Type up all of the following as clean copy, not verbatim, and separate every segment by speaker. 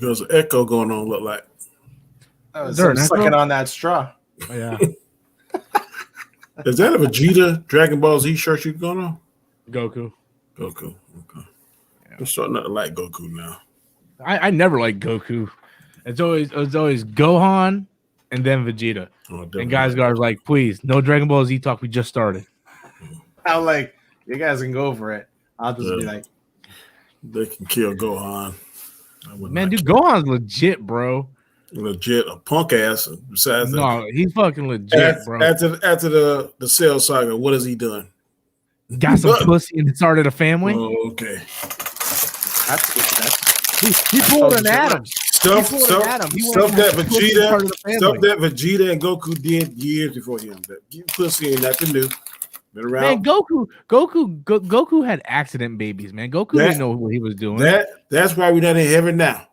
Speaker 1: There's an echo going on. Look like.
Speaker 2: Sucking on that straw.
Speaker 3: Oh, yeah.
Speaker 1: Is that a Vegeta Dragon Ball Z shirt you going on?
Speaker 3: Goku.
Speaker 1: Okay. I'm starting not to like Goku now.
Speaker 3: I never liked Goku. It's always Gohan and then Vegeta. And guys are like, please, no Dragon Ball Z talk. We just started.
Speaker 2: I'm like, you guys can go for it. I'll just be like,
Speaker 1: they can kill Gohan.
Speaker 3: Man, dude, Gohan's legit, bro.
Speaker 1: Legit, a punk ass. Besides,
Speaker 3: no, he's fucking legit, bro.
Speaker 1: After the Cell Saga, what has he done?
Speaker 3: Got some pussy and started a family.
Speaker 1: Oh, okay.
Speaker 3: He pulled an Atom.
Speaker 1: Stuff that Vegeta and Goku did years before him. That pussy ain't nothing new. Been around.
Speaker 3: Man, Goku had accident babies. Man, Goku didn't know what he was doing.
Speaker 1: That's why we're not in heaven now.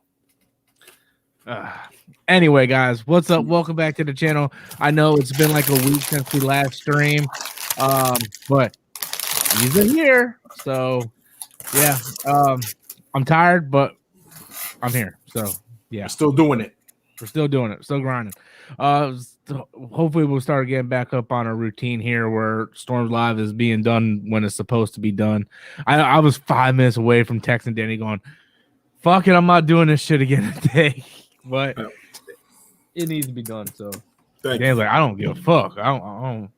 Speaker 3: Anyway, guys, what's up? Welcome back to the channel. I know it's been like a week since we last streamed, but he's in here. So, yeah, I'm tired, but I'm here. So, yeah,
Speaker 2: we're still doing it.
Speaker 3: We're still doing it. Still grinding. Hopefully, we'll start getting back up on our routine here where Storms Live is being done when it's supposed to be done. I was 5 minutes away from texting Danny going, fuck it, I'm not doing this shit again today. But it needs to be done. So Dan's like, I don't give a fuck. I don't.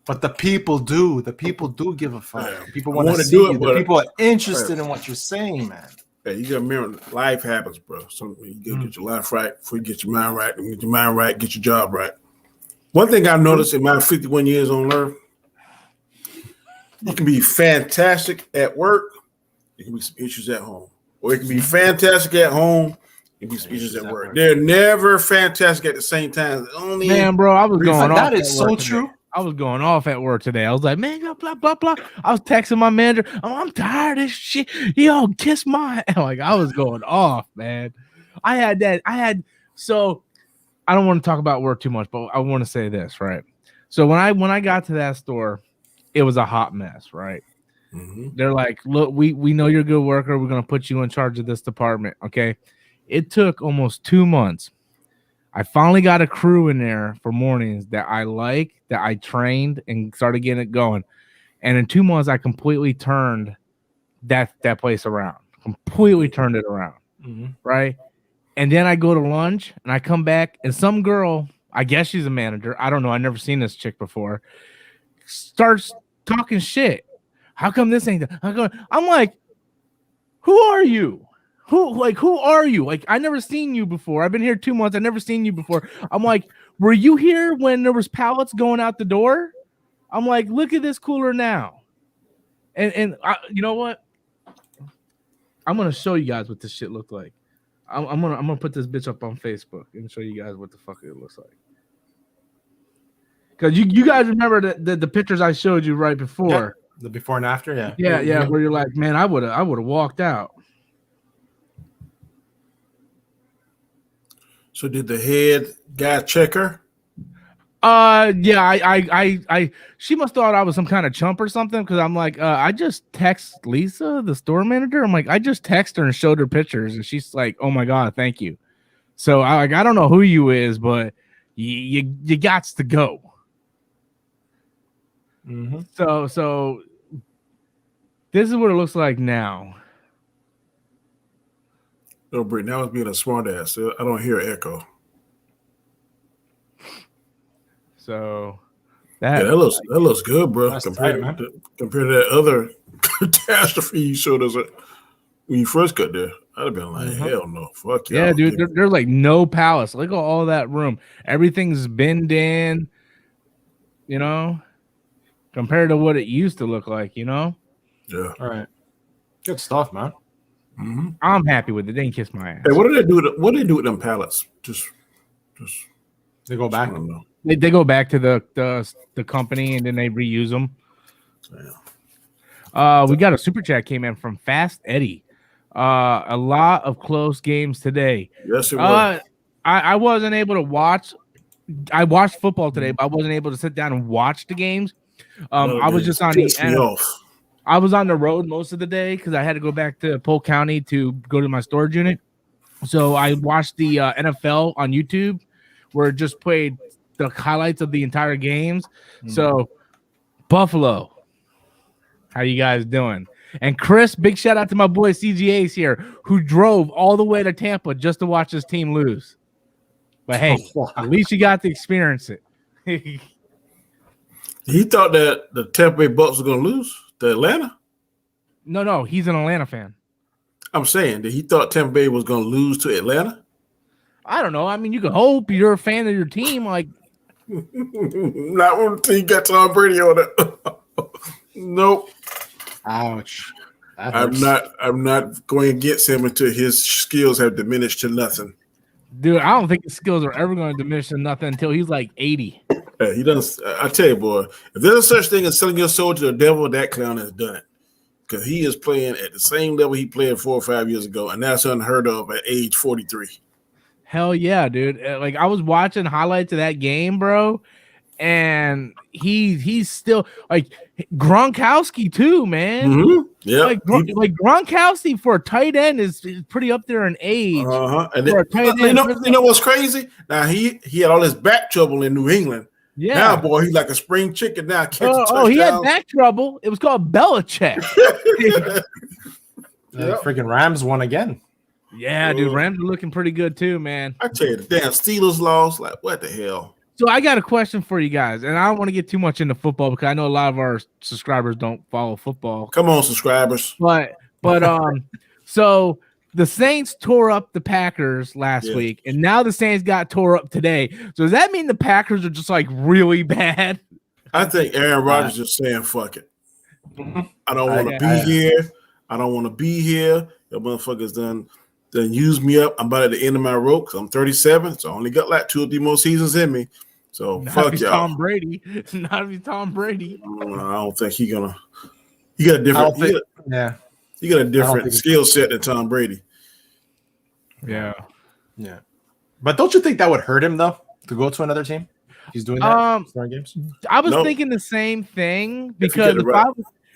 Speaker 2: But the people do. The people do give a fuck. People want to see you. The people are interested in what you're saying, man.
Speaker 1: Hey, you got to remember, life happens, bro. So you got to get your life right before you get your mind right. And get your mind right, get your job right. One thing I've noticed in my 51 years on Earth, you can be fantastic at work. There can be some issues at home. Or it can be fantastic at home and be some issues at work. They're never fantastic at the same time.
Speaker 3: Man, bro, I was going off.
Speaker 2: That is so true.
Speaker 3: I was going off at work today. I was like, man, blah, blah, blah. I was texting my manager. Oh, I'm tired of this shit. Yo, kiss my like I was going off, man. So I don't want to talk about work too much, but I want to say this, right? So when I got to that store, it was a hot mess, right? Mm-hmm. They're like, look, we know you're a good worker. We're going to put you in charge of this department. Okay. It took almost 2 months. I finally got a crew in there for mornings that I like, that I trained and started getting it going. And in 2 months, I completely turned that place around, completely turned it around. Mm-hmm. Right. And then I go to lunch and I come back and some girl, I guess she's a manager. I don't know. I've never seen this chick before. Starts talking shit. How come this ain't? I'm like, who are you? Who are you? Like, I never seen you before. I've been here 2 months. I've never seen you before. I'm like, were you here when there was pallets going out the door? I'm like, look at this cooler now. And you know what? I'm gonna show you guys what this shit looked like. I'm gonna put this bitch up on Facebook and show you guys what the fuck it looks like. Cause you guys remember the pictures I showed you right before.
Speaker 2: Yeah. The before and after,
Speaker 3: yeah, where you're like, man, I would have walked out.
Speaker 1: So did the head guy check her?
Speaker 3: Yeah, she must thought I was some kind of chump or something because I'm like, I just text Lisa, the store manager. I'm like, I just text her and showed her pictures, and she's like, oh my god, thank you. So I don't know who you is, but you gots to go. Mm-hmm. So this is what it looks like now.
Speaker 1: No, Britt, now it's being a smart ass. I don't hear an echo.
Speaker 3: So
Speaker 1: that looks good, bro. Compared to that other catastrophe you showed us when you first got there. I'd have been like, hell no, fuck you.
Speaker 3: Yeah, dude, there's like no palace. Look at all that room. Everything's binned in, you know, compared to what it used to look like, you know.
Speaker 1: Yeah.
Speaker 2: All right. Good stuff, man.
Speaker 3: Mm-hmm. I'm happy with it. They can kiss my ass.
Speaker 1: Hey, what do they do? What do they do with them pallets? Just
Speaker 2: they go back.
Speaker 3: They go back to the company and then they reuse them. Yeah. We got a super chat came in from Fast Eddie. A lot of close games today.
Speaker 1: Yes, it was.
Speaker 3: I wasn't able to watch. I watched football today, but I wasn't able to sit down and watch the games. I was just on the I was on the road most of the day because I had to go back to Polk County to go to my storage unit. So I watched the NFL on YouTube, where it just played the highlights of the entire games. So Buffalo, how you guys doing? And Chris, big shout out to my boy CGA's here, who drove all the way to Tampa just to watch his team lose. But hey, at least you got to experience it.
Speaker 1: He thought that the Tampa Bay Bucks were going to lose to Atlanta?
Speaker 3: No, he's an Atlanta fan.
Speaker 1: I'm saying that he thought Tampa Bay was going to lose to Atlanta?
Speaker 3: I don't know. I mean, you can hope. You're a fan of your team. Like,
Speaker 1: not when the team got Tom Brady on it. Nope.
Speaker 2: Ouch.
Speaker 1: I'm not going against him until his skills have diminished to nothing.
Speaker 3: Dude, I don't think his skills are ever going to diminish to nothing until he's like 80.
Speaker 1: Yeah, he doesn't. I tell you, boy, if there's a such thing as selling your soul to the devil, that clown has done it. Because he is playing at the same level he played 4 or 5 years ago, and that's unheard of at age 43.
Speaker 3: Hell yeah, dude. Like, I was watching highlights of that game, bro, and he's still like Gronkowski too, man.
Speaker 1: Mm-hmm. Yeah,
Speaker 3: like Gronkowski for a tight end is pretty up there in age.
Speaker 1: And then, you know what's crazy? Now he had all this back trouble in New England.
Speaker 3: Yeah.
Speaker 1: Now, boy, he's like a spring chicken now.
Speaker 3: He had back trouble. It was called Belichick.
Speaker 2: Freaking Rams won again.
Speaker 3: Yeah, dude. Rams are looking pretty good too, man.
Speaker 1: I tell you, the damn Steelers lost. Like, what the hell?
Speaker 3: So I got a question for you guys, and I don't want to get too much into football because I know a lot of our subscribers don't follow football.
Speaker 1: Come on, subscribers.
Speaker 3: But so the Saints tore up the Packers last week, and now the Saints got tore up today. So does that mean the Packers are just like really bad?
Speaker 1: I think Aaron Rodgers is saying, fuck it. I don't want to be here. I don't want to be here. The motherfuckers done used me up. I'm about at the end of my rope because I'm 37, so I only got like 2 or 3 more seasons in me. So
Speaker 3: not
Speaker 1: fuck y'all.
Speaker 3: Tom Brady. Not if he's Tom Brady.
Speaker 1: I don't think he got a different he got a different skill set than Tom Brady.
Speaker 3: Yeah.
Speaker 2: But don't you think that would hurt him though to go to another team? He's doing that during games.
Speaker 3: I was thinking the same thing because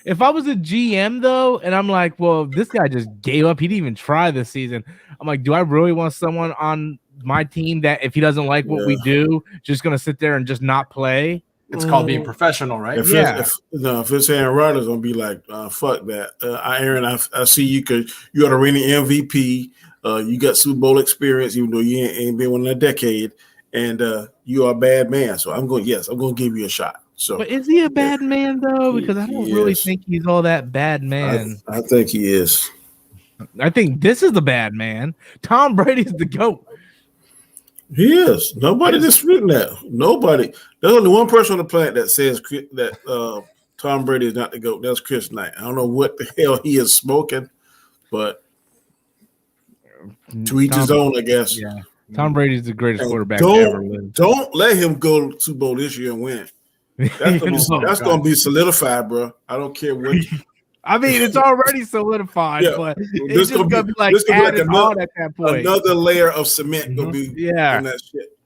Speaker 3: if I was a GM though, and I'm like, well, this guy just gave up. He didn't even try this season. I'm like, do I really want someone on my team that if he doesn't like what we do, just gonna sit there and just not play?
Speaker 2: It's called being professional, right?
Speaker 1: If it's Aaron Rodgers, gonna be like, fuck that. Aaron, I see you because you are the reigning MVP. You got Super Bowl experience, even though you ain't been one in a decade, and you are a bad man. So I'm going to give you a shot. So,
Speaker 3: but is he a bad man though? Because I don't really think he's all that bad man.
Speaker 1: I think he is.
Speaker 3: I think this is the bad man. Tom Brady's the GOAT.
Speaker 1: He is. Nobody disputing that. Nobody. There's only one person on the planet that says that Tom Brady is not the GOAT. That's Chris Knight. I don't know what the hell he is smoking, but to each his own, I guess.
Speaker 3: Yeah. Tom Brady's the greatest quarterback to ever live.
Speaker 1: Don't let him go to Super Bowl this year and win. That's gonna be solidified, bro. I don't care what.
Speaker 3: I mean, it's already solidified, but it's just gonna be like added on at that point.
Speaker 1: Another layer of cement gonna be in that shit.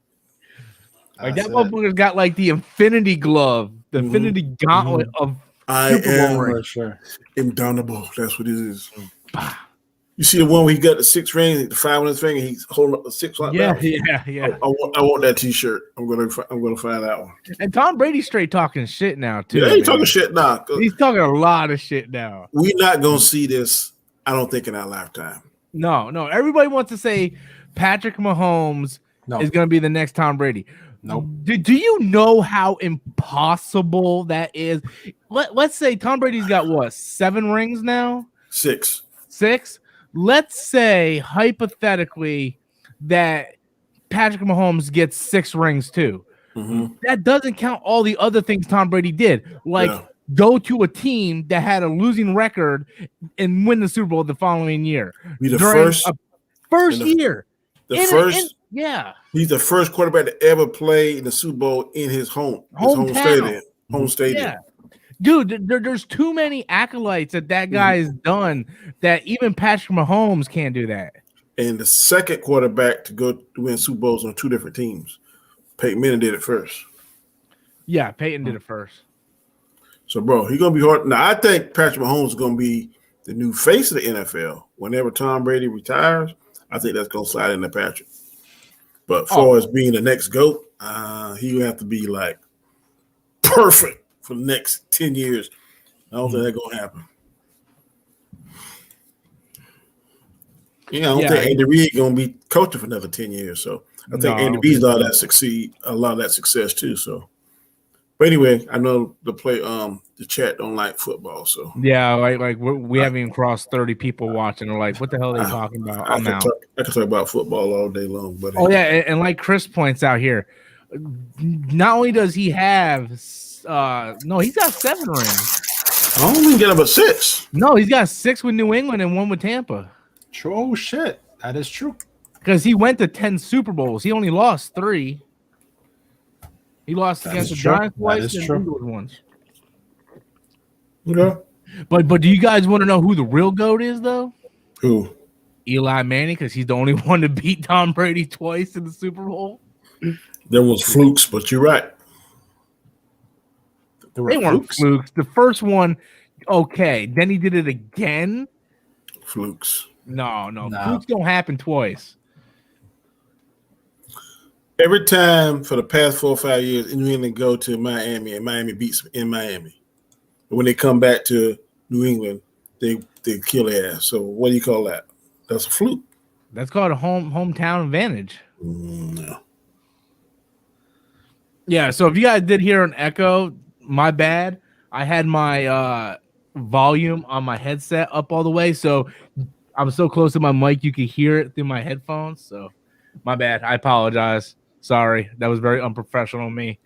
Speaker 3: Like that motherfucker's got like the infinity glove, the infinity gauntlet of
Speaker 1: Super Bowl sure. Indomitable. That's what it is. You see the one where he got the 6 rings, the 5 on his finger, he's holding up the 6 like that?
Speaker 3: Yeah.
Speaker 1: I want that T-shirt. I'm gonna find that one.
Speaker 3: And Tom Brady's straight talking shit now too.
Speaker 1: Yeah, he's talking shit now.
Speaker 3: He's talking a lot of shit now.
Speaker 1: We're not gonna see this, I don't think, in our lifetime.
Speaker 3: No. Everybody wants to say Patrick Mahomes is gonna be the next Tom Brady.
Speaker 2: Nope.
Speaker 3: Do you know how impossible that is? Let's say Tom Brady's got what, 7 rings now?
Speaker 1: 6.
Speaker 3: Let's say hypothetically that Patrick Mahomes gets 6 rings too.
Speaker 1: Mm-hmm.
Speaker 3: That doesn't count all the other things Tom Brady did, like go to a team that had a losing record and win the Super Bowl the following year.
Speaker 1: Be the first
Speaker 3: year.
Speaker 1: He's the first quarterback to ever play in the Super Bowl in his home stadium.
Speaker 3: Yeah. Dude, there's too many acolytes that guy has done that even Patrick Mahomes can't do that.
Speaker 1: And the second quarterback to go to win Super Bowls on 2 different teams. Peyton Manning did it first.
Speaker 3: Yeah, Peyton did it first.
Speaker 1: So, bro, he's gonna be hard. Now, I think Patrick Mahomes is gonna be the new face of the NFL. Whenever Tom Brady retires, I think that's gonna slide into Patrick. But as far as being the next GOAT, he will have to be like perfect for the next 10 years. I don't think that's gonna happen. I don't think Andy Reid gonna be coaching for another 10 years. So I think Andy Reid's a lot of that success too. So, but anyway, I know the chat don't like football. So
Speaker 3: yeah, like we haven't even crossed 30 people watching. They're like, what the hell are they talking about? I'm out.
Speaker 1: I can talk about football all day long, but
Speaker 3: and like Chris points out here, not only does he have he's got 7 rings.
Speaker 1: I don't even get about 6.
Speaker 3: No, he's got 6 with New England and 1 with Tampa.
Speaker 2: Oh shit, that is true.
Speaker 3: Because he went to 10 Super Bowls. He only lost 3. He lost against the Giants twice and Eagles once.
Speaker 1: Yeah.
Speaker 3: But do you guys want to know who the real GOAT is, though?
Speaker 1: Who?
Speaker 3: Eli Manning, because he's the only one to beat Tom Brady twice in the Super Bowl.
Speaker 1: There was flukes, but you're right.
Speaker 3: They weren't flukes. The first one, okay. Then he did it again.
Speaker 1: Flukes.
Speaker 3: No. Flukes don't happen twice.
Speaker 1: Every time for the past 4 or 5 years, New England go to Miami and Miami beats in Miami. But when they come back to New England, they kill their ass. So what do you call that? That's a fluke.
Speaker 3: That's called a hometown advantage.
Speaker 1: No.
Speaker 3: Yeah, so if you guys did hear an echo, my bad. I had my volume on my headset up all the way, so I was so close to my mic you could hear it through my headphones. So my bad. I apologize. Sorry. That was very unprofessional of me.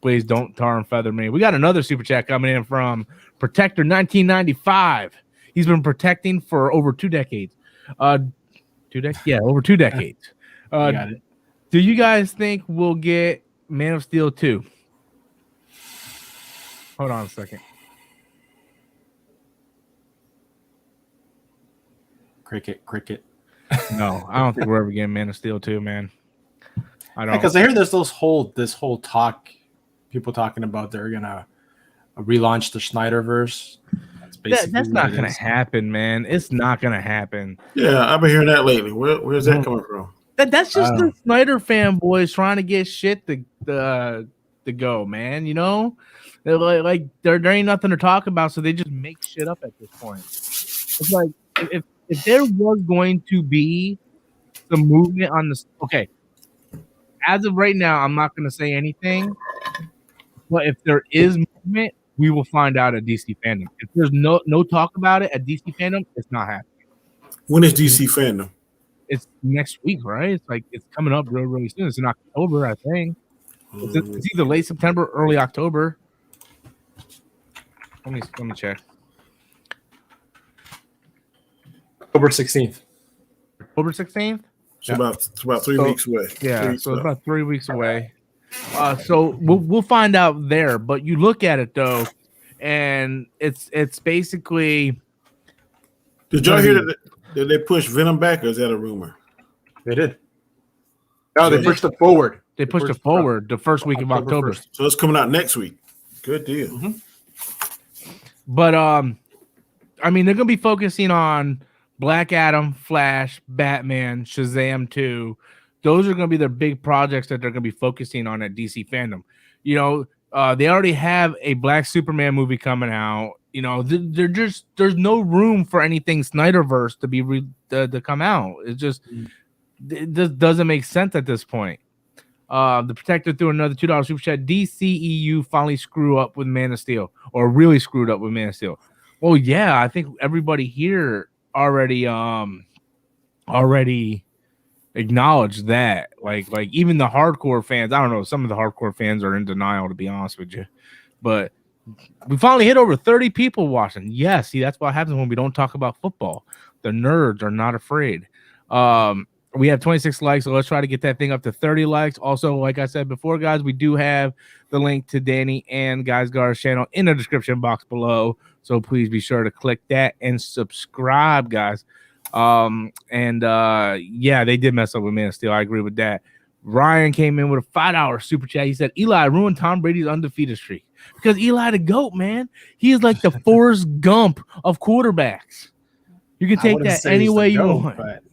Speaker 3: Please don't tar and feather me. We got another super chat coming in from Protector 1995. He's been protecting for over 2 decades. 2 decades? Yeah, over 2 decades.
Speaker 2: Got it.
Speaker 3: Do you guys think we'll get Man of Steel 2? Hold on a second.
Speaker 2: Cricket.
Speaker 3: No, I don't think we're ever getting Man of Steel 2, man. I don't.
Speaker 2: Because I hear there's this whole talk, people talking about they're gonna relaunch the Snyderverse.
Speaker 3: That's not gonna happen, man. It's not gonna happen.
Speaker 1: Yeah, I've been hearing that lately. Where's that coming from?
Speaker 3: That's just the Snyder fanboys trying to get shit to go, man. You know, they're like there ain't nothing to talk about, so they just make shit up at this point. It's like if there was going to be some movement on this, okay. As of right now, I'm not going to say anything. But if there is movement, we will find out at DC FanDome. If there's no talk about it at DC FanDome, it's not happening.
Speaker 1: When is DC FanDome?
Speaker 3: It's next week, right? It's coming up really soon. It's in October, I think. It's either late September, early October. Let me check.
Speaker 2: October 16th.
Speaker 3: October 16th?
Speaker 1: It's about 3 weeks away.
Speaker 3: Yeah, so it's about 3 weeks away. So we'll find out there. But you look at it though, and it's basically.
Speaker 1: Did y'all hear that they pushed Venom back, or is that a rumor?
Speaker 2: They did. No, they pushed it forward.
Speaker 3: They pushed it forward the first week of October.
Speaker 1: 1st. So it's coming out next week. Good deal.
Speaker 2: Mm-hmm.
Speaker 3: But I mean, they're gonna be focusing on Black Adam, Flash, Batman, Shazam 2. Those are going to be their big projects that they're going to be focusing on at DC FanDome. You know, they already have a Black Superman movie coming out. You know, there's no room for anything Snyderverse to be to come out. It just doesn't make sense at this point. The Protector threw another $2 super chat. DCEU finally screwed up with Man of Steel, or really screwed up with Man of Steel. Well, yeah, I think everybody here already acknowledged that. Like even the hardcore fans, I don't know, some of the hardcore fans are in denial, to be honest with you. But we finally hit over 30 people watching. Yeah, see, that's what happens when we don't talk about football. The nerds are not afraid. We have 26 likes, so let's try to get that thing up to 30 likes. Also, like I said before, guys, we do have the link to Danny and Guys Gar's channel in the description box below. So please be sure to click that and subscribe, guys. Yeah, they did mess up with Man of Steel. I agree with that. Ryan came in with a $5 super chat. He said, Eli ruined Tom Brady's undefeated streak. because Eli the GOAT, man. He is like the Forrest Gump of quarterbacks. You can take that any way you want.
Speaker 2: But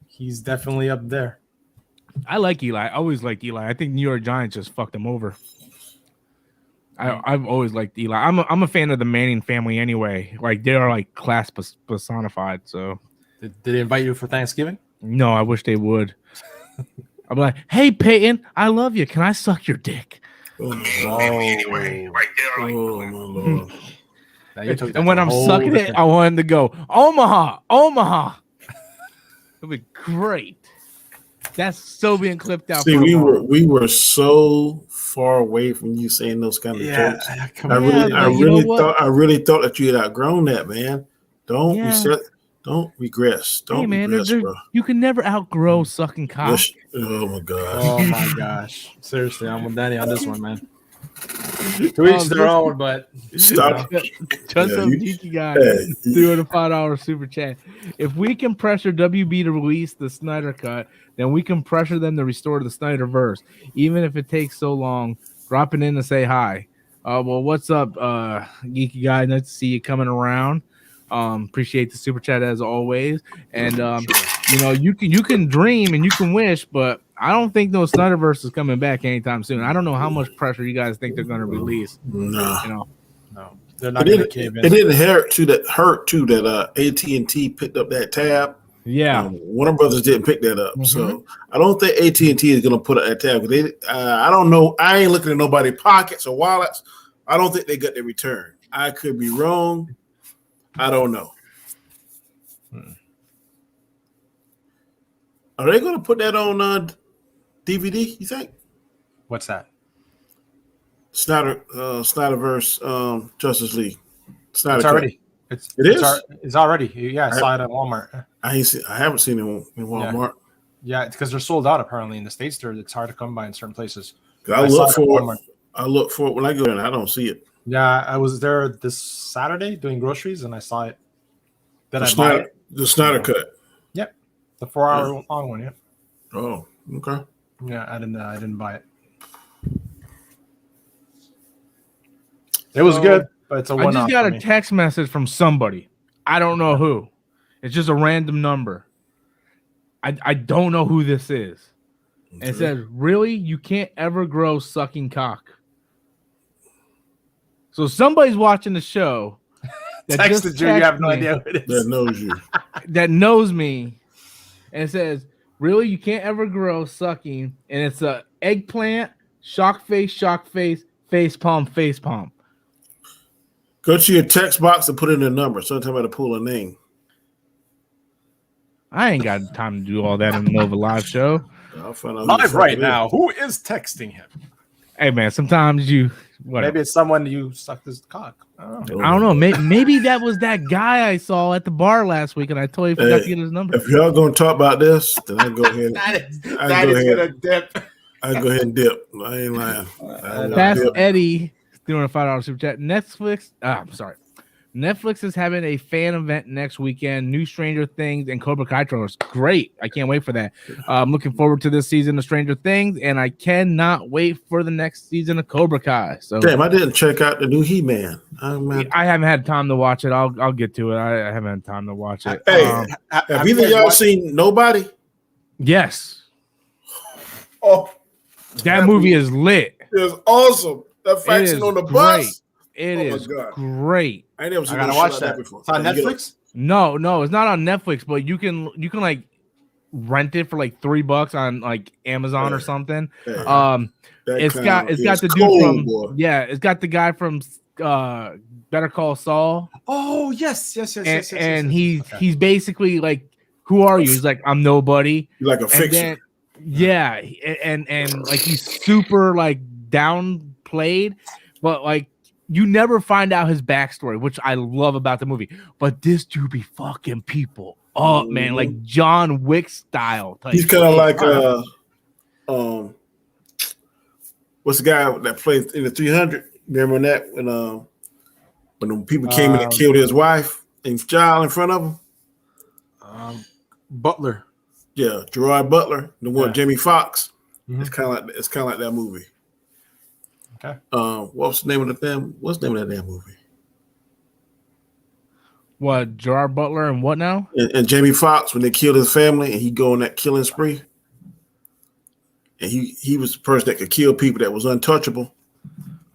Speaker 2: he's definitely up there.
Speaker 3: I like Eli. I always liked Eli. I think New York Giants just fucked him over. I've always liked Eli. I'm a fan of the Manning family anyway. Like they are like class personified. So
Speaker 2: Did they invite you for Thanksgiving?
Speaker 3: no, I wish they would. I'm like, hey Peyton, I love you. Can I suck your dick?
Speaker 1: Oh,
Speaker 4: Anyway, right there.
Speaker 1: my Lord.
Speaker 2: Now, you took that
Speaker 3: And when
Speaker 2: to a
Speaker 3: I'm
Speaker 2: whole
Speaker 3: sucking it,
Speaker 2: different-
Speaker 3: I want him to go Omaha, Omaha. It'll be great. That's so being clipped out.
Speaker 1: See,
Speaker 3: for a while.
Speaker 1: we were so far away from you saying those kind of jokes.
Speaker 2: come
Speaker 1: I
Speaker 2: on.
Speaker 1: really,
Speaker 3: but you know what?
Speaker 1: I really thought that you had outgrown that, man. Don't
Speaker 3: Yeah.
Speaker 1: reset. Don't regress. Don't
Speaker 3: Hey man,
Speaker 1: regress, bro.
Speaker 3: you can never outgrow sucking cock.
Speaker 1: Yes. Oh my gosh.
Speaker 2: Oh my gosh! Seriously, I'm with Danny on this one, man. To each their own, but
Speaker 1: Stop.
Speaker 3: Just
Speaker 1: Yeah,
Speaker 3: some
Speaker 1: you-
Speaker 3: geeky guy
Speaker 1: Hey,
Speaker 3: threw in a $5 super chat. If we can pressure WB to release the Snyder Cut, then we can pressure them to restore the Snyderverse, even if it takes so long. Dropping in to say hi. Well, what's up, geeky guy? Nice to see you coming around. Appreciate the super chat as always. And you know, you can dream and you can wish, but I don't think no Snyderverse is coming back anytime soon. I don't know how much pressure you guys think they're going to release.
Speaker 1: no.
Speaker 3: You know,
Speaker 2: no, they're not going to cave in.
Speaker 1: It didn't hurt too that AT&T picked up that tab.
Speaker 3: yeah.
Speaker 1: Warner Brothers didn't pick that up,
Speaker 3: Mhm.
Speaker 1: so I don't think AT&T is going to put up that tab. I don't know. I ain't looking at nobody's pockets or wallets. I don't think they got their return. I could be wrong. I don't know. Are they going to put that on DVD? You think?
Speaker 2: What's that?
Speaker 1: Snyderverse, Justice League. Snyder
Speaker 2: It's
Speaker 1: Cut.
Speaker 2: already. It is. It's already. Yeah, I saw it at Walmart.
Speaker 1: I haven't seen it in Walmart.
Speaker 2: Yeah, it's because they're sold out apparently in the States. It's hard to come by in certain places.
Speaker 1: I
Speaker 2: saw
Speaker 1: look
Speaker 2: it at
Speaker 1: for
Speaker 2: Walmart.
Speaker 1: it. I look for it when I go in. I don't see it.
Speaker 2: Yeah, I was there this Saturday doing groceries and I saw it. Then
Speaker 1: The
Speaker 2: I bought
Speaker 1: Snyder,
Speaker 2: it.
Speaker 1: the Snyder Cut.
Speaker 2: Yep, the 4-hour long one. Yeah.
Speaker 1: Oh, okay.
Speaker 2: Yeah, I didn't buy it. It was good, but it's a
Speaker 3: I
Speaker 2: one.
Speaker 3: just got a text message from somebody. I don't know who. It's just a random number. I don't know who this is. And it says, really? You can't ever grow sucking cock. So somebody's watching the show that just
Speaker 2: texted you. You have no
Speaker 3: texted me,
Speaker 2: idea who it
Speaker 1: That
Speaker 2: is.
Speaker 1: knows you.
Speaker 3: that knows me, and it says, really? You can't ever grow sucking. And it's a eggplant, shock face, face palm.
Speaker 1: Go to your text box and put in a number. Sometime I to pull a name.
Speaker 3: I ain't got time to do all that in the middle of a live show.
Speaker 1: I'll find out who the
Speaker 2: Live
Speaker 1: fuck
Speaker 2: right
Speaker 1: it is.
Speaker 2: now. Who is texting him?
Speaker 3: Hey man, sometimes you whatever.
Speaker 2: Maybe it's someone you sucked his cock. I don't know.
Speaker 3: I don't know. Maybe that was that guy I saw at the bar last week, and I totally forgot to
Speaker 1: Hey,
Speaker 3: get his number.
Speaker 1: If y'all gonna talk about this, then I go ahead.
Speaker 2: That is gonna dip.
Speaker 1: I go ahead and dip. I ain't lying. I will
Speaker 3: Fast
Speaker 1: dip.
Speaker 3: Eddie doing a $5 super chat. Netflix is having a fan event next weekend. New Stranger Things and Cobra Kai trailers. Great. I can't wait for that. I'm looking forward to this season of Stranger Things, and I cannot wait for the next season of Cobra Kai. So
Speaker 1: Damn, I didn't check out the new He-Man.
Speaker 3: I haven't had time to watch it. I'll get to it. I haven't had time to watch it.
Speaker 1: Hey,
Speaker 2: you
Speaker 1: have either
Speaker 2: guys
Speaker 1: y'all
Speaker 2: watched-
Speaker 1: seen Nobody?
Speaker 3: Yes.
Speaker 1: Oh,
Speaker 3: That movie is lit.
Speaker 1: it was awesome. That
Speaker 3: It
Speaker 1: fight
Speaker 3: is
Speaker 1: scene on the
Speaker 3: great.
Speaker 1: bus.
Speaker 3: It
Speaker 1: Oh my
Speaker 3: is
Speaker 1: God.
Speaker 3: great.
Speaker 1: I ain't never seen
Speaker 2: I gotta
Speaker 1: no
Speaker 2: watch
Speaker 1: shit
Speaker 2: that.
Speaker 1: like before.
Speaker 2: It's on
Speaker 1: You get
Speaker 2: Netflix.
Speaker 3: No, it's not on Netflix, but you can like rent it for like $3 on like Amazon or
Speaker 1: Yeah.
Speaker 3: something.
Speaker 1: Hey,
Speaker 3: That it's got the dude
Speaker 1: cold,
Speaker 3: from
Speaker 1: boy.
Speaker 3: it's got the guy from Better Call Saul,
Speaker 2: Oh yes.
Speaker 3: and he's basically like, who are you? He's like, I'm nobody.
Speaker 1: You're like a
Speaker 3: And
Speaker 1: fixer.
Speaker 3: then yeah, and like he's super like downplayed, but like you never find out his backstory, which I love about the movie. But this dude be fucking people up, man, like John Wick style type.
Speaker 1: He's kind of like
Speaker 3: shit.
Speaker 1: what's the guy that played in the 300? Remember that when the people came in and killed his wife and child in front of him?
Speaker 2: Butler.
Speaker 1: Yeah, Gerard Butler, the one
Speaker 2: Yeah.
Speaker 1: Jamie Foxx.
Speaker 2: Mhm.
Speaker 1: It's kind of like that movie.
Speaker 2: Okay.
Speaker 1: What's the name of the damn? What's the name of that damn movie?
Speaker 3: What, Gerard Butler and what now?
Speaker 1: And Jamie Foxx, when they killed his family and he go on that killing spree. And he was the person that could kill people that was untouchable.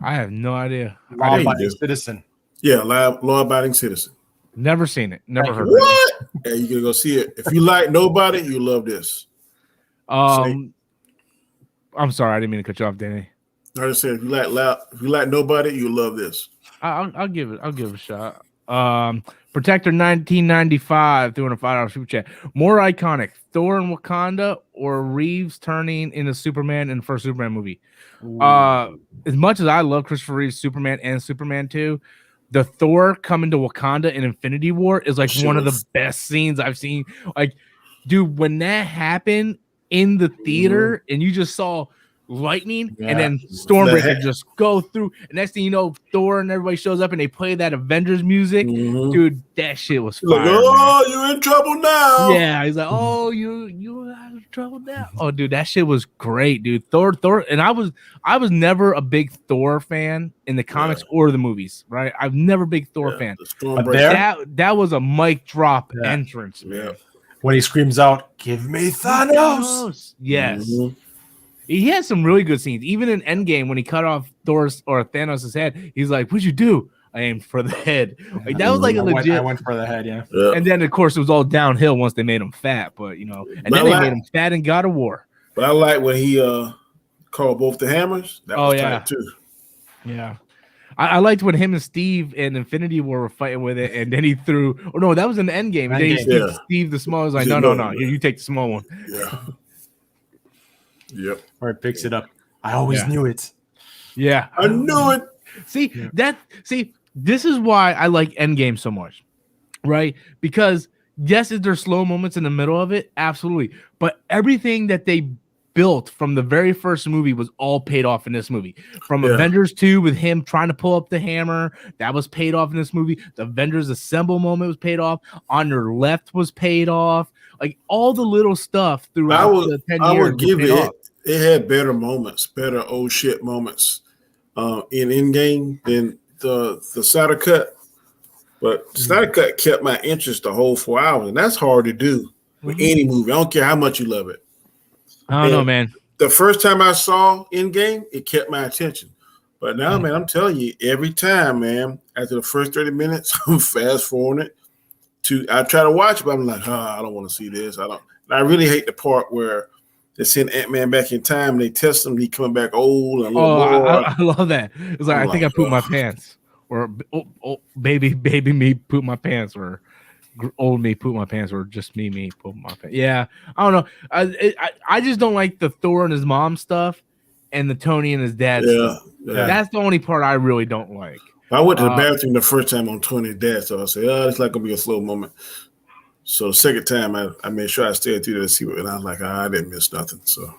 Speaker 3: I have no idea.
Speaker 2: Law-abiding citizen.
Speaker 1: Yeah, law-abiding citizen.
Speaker 3: Never seen it. Never heard of
Speaker 1: What? Yeah, you gotta go see it. If you like Nobody, you love this.
Speaker 3: it. I'm sorry, I didn't mean to cut you off, Danny.
Speaker 1: I just said if you like Nobody, you love this.
Speaker 3: I'll give it a shot. Protector 1995 doing a $5 super chat. More iconic, Thor in Wakanda or Reeves turning into Superman in the first Superman movie? As much as I love Christopher Reeve's Superman and Superman 2, the Thor coming to Wakanda in Infinity War is like one of the best scenes I've seen. Like, dude, when that happened in the theater and you just saw lightning and then Stormbreaker just go through, and next thing you know, Thor and everybody shows up and they play that Avengers music. Dude, that shit was fire.
Speaker 1: Like, oh, you're in trouble now.
Speaker 3: Yeah, he's like, oh, you out of trouble now. Oh, dude, that shit was great, dude. Thor, and I was never a big Thor fan in the comics or the movies, right? I've never big Thor fan. But that was a mic drop entrance, man.
Speaker 2: When he screams out, "Give me Thanos!"
Speaker 3: Yes. He had some really good scenes. Even in Endgame, when he cut off Thor's or Thanos' head, he's like, "What'd you do?" I aimed for the head. Like, that was like a legit.
Speaker 2: I went for the head, yeah.
Speaker 3: And then, of course, it was all downhill once they made him fat. But and then they made him fat in God of War.
Speaker 1: But I like when he called both the hammers. That was tight too.
Speaker 3: Yeah. I liked when him and Steve in Infinity War were fighting with it, and then he threw. Oh no, that was in the Endgame. And then Steve the small was like, no, you take the small one.
Speaker 1: Yeah. Yep.
Speaker 2: Or it picks it up. I always knew it.
Speaker 3: Yeah.
Speaker 1: I knew it.
Speaker 3: See, this is why I like Endgame so much, right? Because yes, is there slow moments in the middle of it? Absolutely. But everything that they built from the very first movie was all paid off in this movie. From Avengers 2 with him trying to pull up the hammer, that was paid off in this movie. The Avengers Assemble moment was paid off. On Your Left was paid off. Like all the little stuff throughout the 10 years.
Speaker 1: I would give it. It had better moments, better old shit moments in Endgame than the Snyder Cut. But the Snyder Cut kept my interest the whole 4 hours, and that's hard to do with any movie. I don't care how much you love it.
Speaker 3: I don't know, man.
Speaker 1: The first time I saw Endgame, it kept my attention. But now, man, I'm telling you, every time, man, after the first 30 minutes, I'm fast forwarding it. I try to watch it, but I'm like, I don't want to see this. I really hate the part where they send Ant-Man back in time and they test him. He coming back old and a little more.
Speaker 3: I love that. It's like, I think I pooped my pants. Or baby me poop my pants. Or old me poop my pants. Or just me poop my pants. Yeah, I don't know. I just don't like the Thor and his mom stuff and the Tony and his dad stuff. Yeah. That's the only part I really don't like.
Speaker 1: I went to the bathroom the first time on Tony's dad, so I said, it's not going to be a slow moment. So the second time, I made sure I stayed through there to see what, and I was like, I didn't miss nothing. So,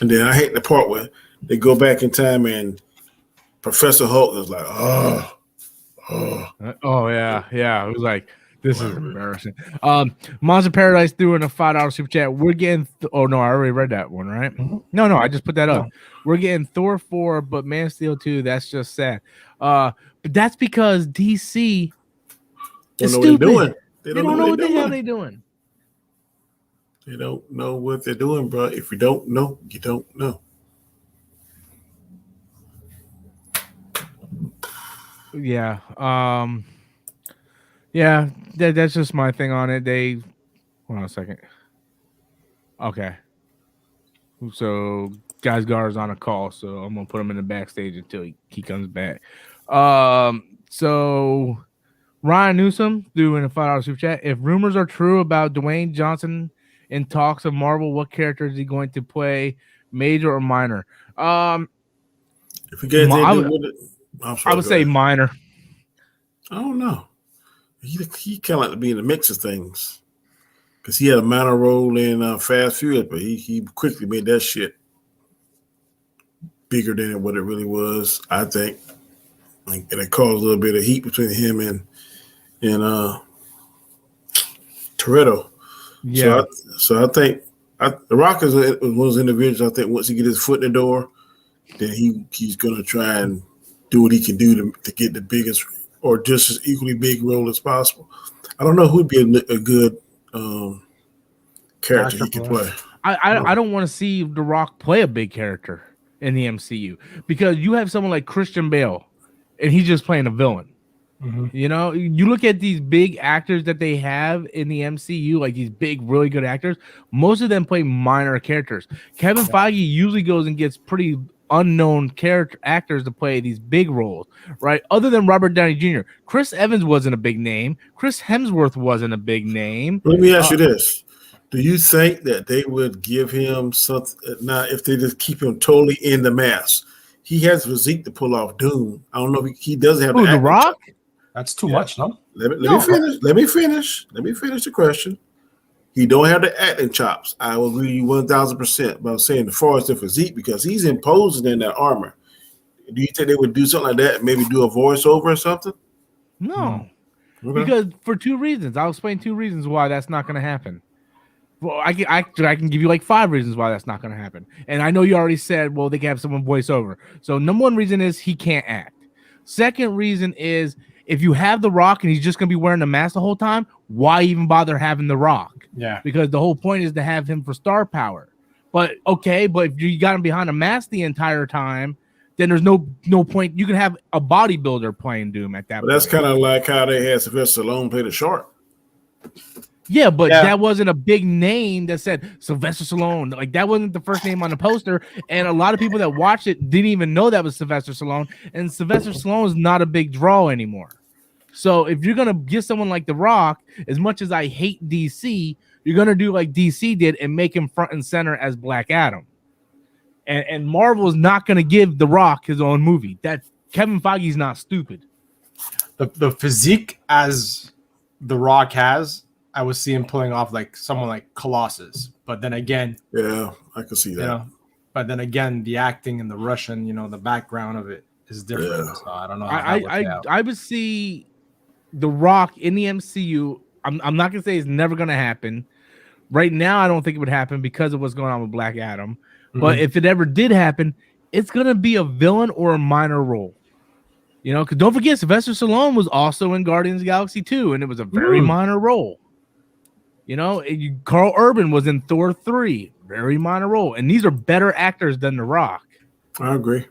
Speaker 1: and then I hate the part where they go back in time and Professor Hulk is like,
Speaker 3: yeah. It was like, this is embarrassing. Monster Paradise threw in a $5 super chat. We're getting. I already read that one, right? Mm-hmm. No, I just put that up. We're getting Thor 4, but Man of Steel 2. That's just sad. But that's because DC.
Speaker 1: They don't know what they're doing.
Speaker 3: They don't know what the hell they're doing.
Speaker 1: They don't know what they're doing, bro. If you don't know, you don't know.
Speaker 3: Yeah. Yeah. That's just my thing on it. Hold on a second. Okay. So, Guys Gar's on a call, so I'm gonna put him in the backstage until he comes back. So. Ryan Newsom doing a $5 super chat. If rumors are true about Dwayne Johnson in talks of Marvel, what character is he going to play, major or minor?
Speaker 1: If you get
Speaker 3: I would say minor.
Speaker 1: I don't know. He kind of like to be in the mix of things because he had a minor role in Fast Furious, but he quickly made that shit bigger than what it really was, I think. And it caused a little bit of heat between him and Toretto.
Speaker 3: Yeah.
Speaker 1: So I think The Rock is one of those individuals. I think once he get his foot in the door, then he's gonna try and do what he can do to get the biggest or just as equally big role as possible. I don't know who'd be a good character he could play.
Speaker 3: I don't want to see The Rock play a big character in the MCU because you have someone like Christian Bale and he's just playing a villain.
Speaker 2: Mm-hmm.
Speaker 3: You know, you look at these big actors that they have in the MCU, like these big, really good actors. Most of them play minor characters. Kevin Feige usually goes and gets pretty unknown character actors to play these big roles, right? Other than Robert Downey Jr., Chris Evans wasn't a big name. Chris Hemsworth wasn't a big name.
Speaker 1: Let me ask you this: do you think that they would give him something now if they just keep him totally in the mask? He has physique to pull off Doom. I don't know if he doesn't have
Speaker 3: The Rock.
Speaker 2: That's too much, no?
Speaker 1: Let me finish. Let me finish the question. He don't have the acting chops. I will agree with you 1,000%. But I'm saying as far as the physique, because he's imposing in that armor. Do you think they would do something like that? Maybe do a voiceover or something?
Speaker 3: No,
Speaker 1: Okay.
Speaker 3: because for two reasons. I'll explain two reasons why that's not going to happen. Well, I can give you like 5 reasons why that's not going to happen. And I know you already said, well, they can have someone voice over. So number one reason is he can't act. Second reason is if you have The Rock and he's just going to be wearing the mask the whole time, why even bother having The Rock?
Speaker 2: Yeah.
Speaker 3: Because the whole point is to have him for star power. But okay, but if you got him behind a mask the entire time, then there's no point. You can have a bodybuilder playing Doom at that point.
Speaker 1: That's kind of like how they had Sylvester Stallone play the shark.
Speaker 3: Yeah, but that wasn't a big name that said Sylvester Stallone. Like that wasn't the first name on the poster, and a lot of people that watched it didn't even know that was Sylvester Stallone. And Sylvester Stallone is not a big draw anymore. So if you're gonna get someone like The Rock, as much as I hate DC, you're gonna do like DC did and make him front and center as Black Adam. And Marvel is not gonna give The Rock his own movie. That Kevin Feige's not stupid.
Speaker 2: The physique as The Rock has, I would see him pulling off like someone like Colossus. But then again,
Speaker 1: Yeah, I can see that.
Speaker 2: you know, but then again, the acting and the Russian, the background of it is different.
Speaker 1: Yeah.
Speaker 2: So I don't know. How that would play out.
Speaker 3: I would see The Rock in the MCU. I'm not gonna say it's never gonna happen. Right now, I don't think it would happen because of what's going on with Black Adam. But if it ever did happen, it's gonna be a villain or a minor role. Because don't forget, Sylvester Stallone was also in Guardians of the Galaxy 2, and it was a very minor role. Carl Urban was in Thor 3, very minor role, and these are better actors than The Rock.
Speaker 1: I agree.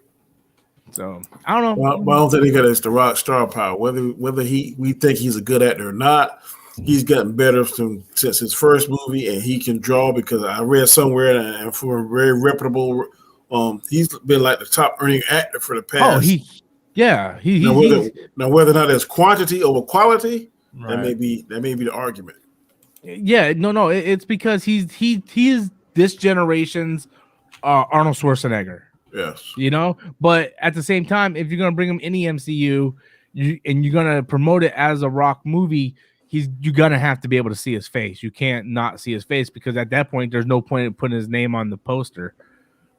Speaker 3: So I don't know.
Speaker 1: Well, I don't think he got The Rock star power. Whether we think he's a good actor or not, he's gotten better since his first movie, and he can draw because I read somewhere and for a very reputable, he's been like the top earning actor for the past. Now whether or not there's quantity over quality,
Speaker 2: Right.
Speaker 1: that may be the argument.
Speaker 3: Yeah, no, it's because he is this generation's Arnold Schwarzenegger.
Speaker 1: Yes.
Speaker 3: But at the same time, if you're gonna bring him in the MCU, and you're gonna promote it as a Rock movie, you're gonna have to be able to see his face. You can't not see his face because at that point, there's no point in putting his name on the poster.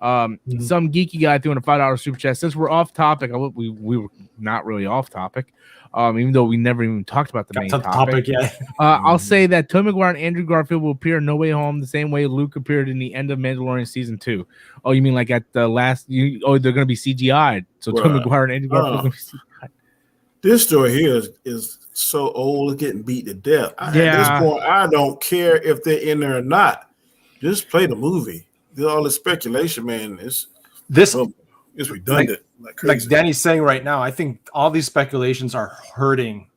Speaker 3: Some geeky guy threw in a $5 super chat. Since we're off topic, we were not really off topic, even though we never even talked about the main topic. I'll say that Tobey Maguire and Andrew Garfield will appear in No Way Home the same way Luke appeared in the end of Mandalorian season 2. Oh, you mean like at the last? They're going to be CGI'd. So
Speaker 1: Right.
Speaker 3: Tobey Maguire and Andrew Garfield are going to be CGI'd.
Speaker 1: This story here is so old, it's getting beat to death. At this point, I don't care if they're in there or not. Just play the movie. All the speculation, man, it's redundant.
Speaker 2: Like Danny's saying right now, I think all these speculations are hurting.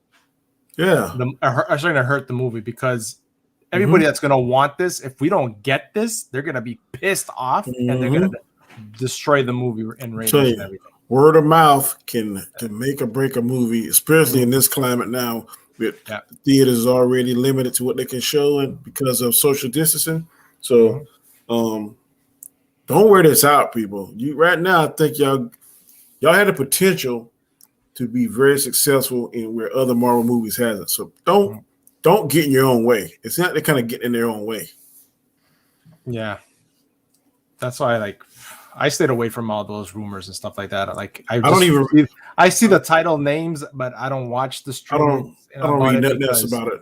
Speaker 1: Yeah,
Speaker 2: are starting to hurt the movie because everybody that's going to want this, if we don't get this, they're going to be pissed off and they're going to destroy the movie in ratings and everything.
Speaker 1: Word of mouth can make or break a movie, especially in this climate now. With theaters already limited to what they can show and because of social distancing. So, don't wear this out, people. Right now, I think y'all had the potential to be very successful in where other Marvel movies hasn't. So don't get in your own way. It's not they kind of get in their own way.
Speaker 2: Yeah, that's why I stayed away from all those rumors and stuff like that. I see the title names, but I don't watch the stream.
Speaker 1: I don't read nothing else about it.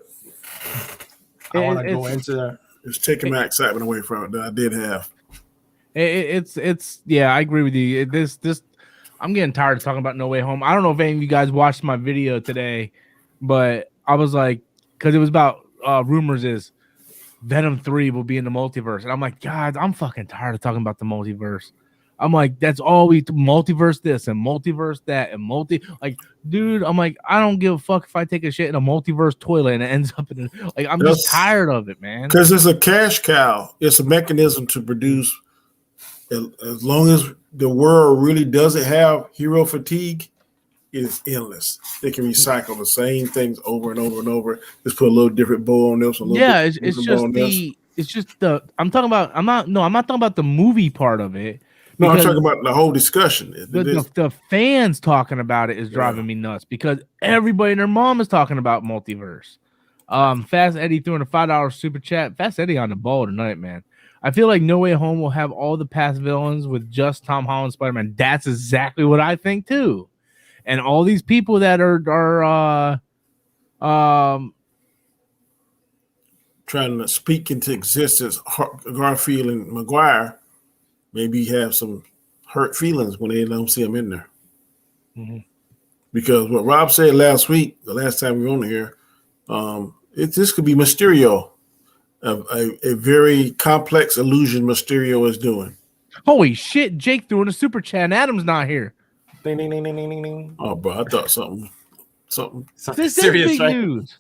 Speaker 2: I want to go into there.
Speaker 1: It's taking my excitement away from it that I did have.
Speaker 3: It's yeah, I agree with you. This I'm getting tired of talking about No Way Home. I don't know if any of you guys watched my video today, but I was like, because it was about rumors is Venom 3 will be in the multiverse, and I'm like, God, I'm fucking tired of talking about the multiverse. I'm like, that's all we multiverse this and multiverse that and dude. I'm like, I don't give a fuck if I take a shit in a multiverse toilet and it ends up in I'm just tired of it, man.
Speaker 1: Because it's a cash cow. It's a mechanism to produce. As long as the world really doesn't have hero fatigue, it's endless. They can recycle the same things over and over and over. Just put a little different bow on this.
Speaker 3: It's just the. I'm not talking about the movie part of it.
Speaker 1: No, I'm talking about the whole discussion.
Speaker 3: The fans talking about it is driving me nuts because everybody and their mom is talking about multiverse. Fast Eddie threw in a $5 super chat. Fast Eddie on the ball tonight, man. I feel like No Way Home will have all the past villains with just Tom Holland Spider-Man. That's exactly what I think too. And all these people that are
Speaker 1: trying to speak into existence, Garfield and Maguire. Maybe have some hurt feelings when they don't see him in there. Mm-hmm. Because what Rob said last week, the last time we were on here, this could be Mysterio, a very complex illusion Mysterio is doing.
Speaker 3: Holy shit! Jake threw in a super chat. And Adam's not here.
Speaker 2: Ding, ding, ding, ding, ding, ding.
Speaker 1: Oh, bro, I thought something.
Speaker 3: This serious, is big news.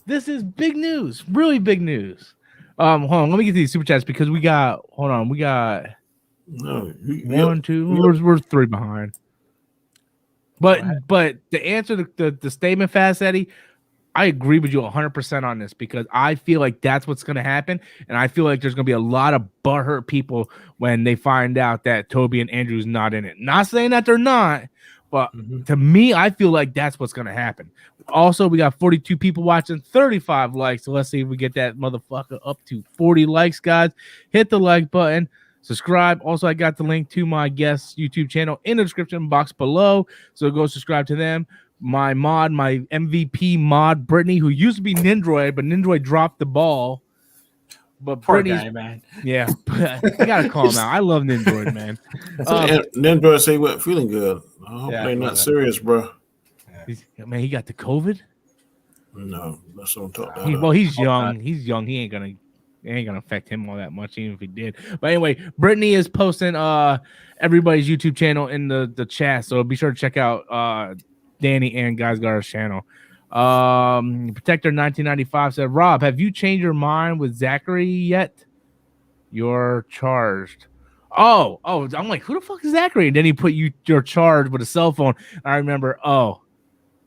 Speaker 3: This is big news. Really big news. Hold on, let me get these super chats because we got one, two, we're 3 behind. But to answer the statement, Fast Eddie, I agree with you 100% on this because I feel like that's what's going to happen, and I feel like there's going to be a lot of butthurt people when they find out that Toby and Andrew's not in it. Not saying that they're not, but to me, I feel like that's what's going to happen. Also, we got 42 people watching, 35 likes. So let's see if we get that motherfucker up to 40 likes, guys. Hit the like button, subscribe. Also, I got the link to my guest YouTube channel in the description box below. So go subscribe to them. My MVP mod, Brittany, who used to be Nindroid, but Nindroid dropped the ball. But
Speaker 2: poor guy, man.
Speaker 3: Yeah, I gotta call him out. I love Nindroid, man.
Speaker 1: Nindroid say he wasn't feeling good. I hope they're not serious, bro.
Speaker 3: Man, he got the COVID.
Speaker 1: No, that's what I'm talking about.
Speaker 3: Well, he's young. He's young. It ain't gonna affect him all that much, even if he did. But anyway, Brittany is posting everybody's YouTube channel in the chat, so be sure to check out Danny and Guys Gar's channel. Protector 1995 said, Rob, have you changed your mind with Zachary yet? You're charged. Oh, I'm like, who the fuck is Zachary? And then he put you're charged with a cell phone. I remember,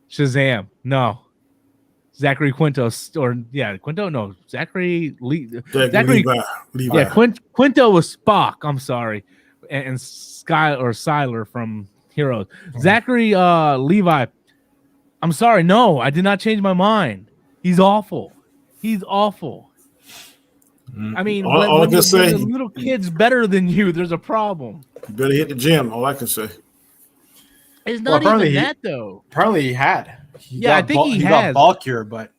Speaker 3: Shazam. No. Zachary Quinto, Quinto? No, Zachary Levi.
Speaker 1: Yeah,
Speaker 3: Quinto was Spock. I'm sorry. And Skylar from Heroes. Zachary Levi. I'm sorry. No, I did not change my mind. He's awful. I mean,
Speaker 1: all I can say,
Speaker 3: the little kid's better than you. There's a problem.
Speaker 1: You better hit the gym. All I can say.
Speaker 3: It's not even that though.
Speaker 2: Apparently he had.
Speaker 3: He got
Speaker 2: bulkier, but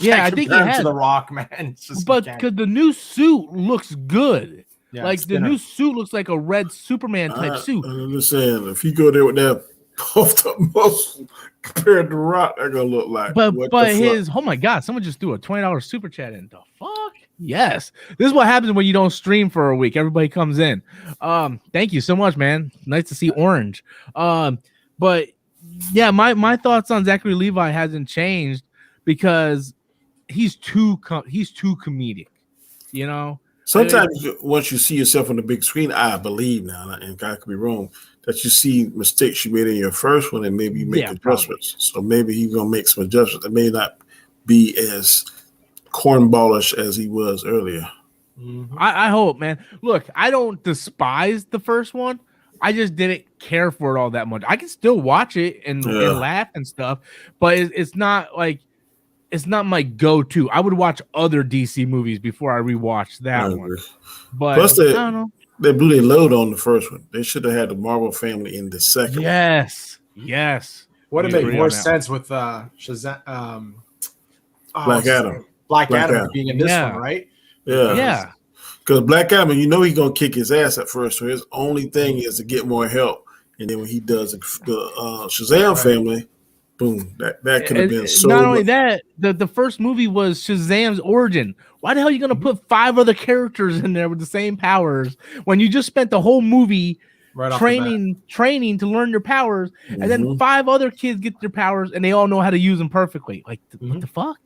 Speaker 3: I think he had
Speaker 2: to the Rock, man.
Speaker 3: But because the new suit looks good. Yeah, like the new suit looks like a red Superman type suit.
Speaker 1: I'm just saying, if you go there with that puffed up muscle compared to Rock, they're gonna look like.
Speaker 3: But oh my god, someone just threw a $20 super chat in. The fuck? Yes, this is what happens when you don't stream for a week. Everybody comes in. Thank you so much, man. Nice to see Orange. But yeah, my thoughts on Zachary Levi hasn't changed because he's too comedic. You know.
Speaker 1: Sometimes once you see yourself on the big screen, I believe now, and I could be wrong, that you see mistakes you made in your first one, and maybe you make adjustments. Probably. So maybe he's gonna make some adjustments that may not be as cornballish as he was earlier.
Speaker 3: Mm-hmm. I hope, man. Look, I don't despise the first one. I just didn't care for it all that much. I can still watch it and laugh and stuff, but it's not like. It's not my go-to. I would watch other DC movies before I rewatch that one. But
Speaker 1: plus,
Speaker 3: I don't know.
Speaker 1: They blew their load on the first one. They should have had the Marvel family in the second.
Speaker 3: Yes.
Speaker 2: Would have made more sense with Shazam,
Speaker 1: Black Adam
Speaker 2: being in this one, right?
Speaker 1: Yeah. Because Black Adam, you know he's gonna kick his ass at first, so his only thing is to get more help. And then when he does the Shazam family, boom, that could have been so.
Speaker 3: Not only that, the first movie was Shazam's origin. Why the hell are you gonna put 5 other characters in there with the same powers when you just spent the whole movie training to learn your powers, and then 5 other kids get their powers and they all know how to use them perfectly? Like, what the fuck?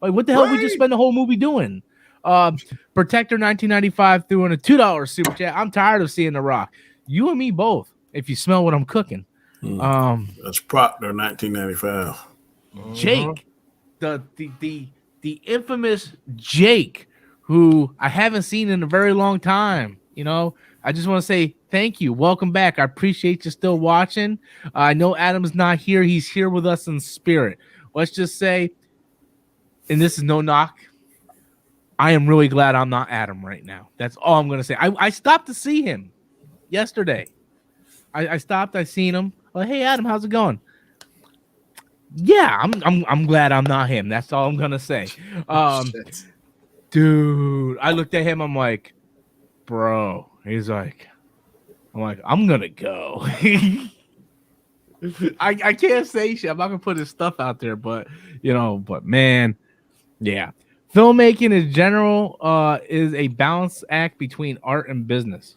Speaker 3: Like, what the hell we just spend the whole movie doing? Protector 1995 threw in a $2 super chat. I'm tired of seeing The Rock. You and me both. If you smell what I'm cooking.
Speaker 1: That's Proctor 1995.
Speaker 3: Jake, the infamous Jake, who I haven't seen in a very long time. You know, I just want to say thank you. Welcome back. I appreciate you still watching. I know Adam's not here. He's here with us in spirit. Let's just say, and this is no knock, I am really glad I'm not Adam right now. That's all I'm going to say. I stopped to see him yesterday. I stopped. I seen him. Well, hey, Adam, how's it going? Yeah, I'm glad I'm not him. That's all I'm going to say. Dude, I looked at him. I'm like, bro. He's like, I'm going to go. I can't say shit. I'm not going to put his stuff out there, but man, yeah. Filmmaking in general is a balance act between art and business.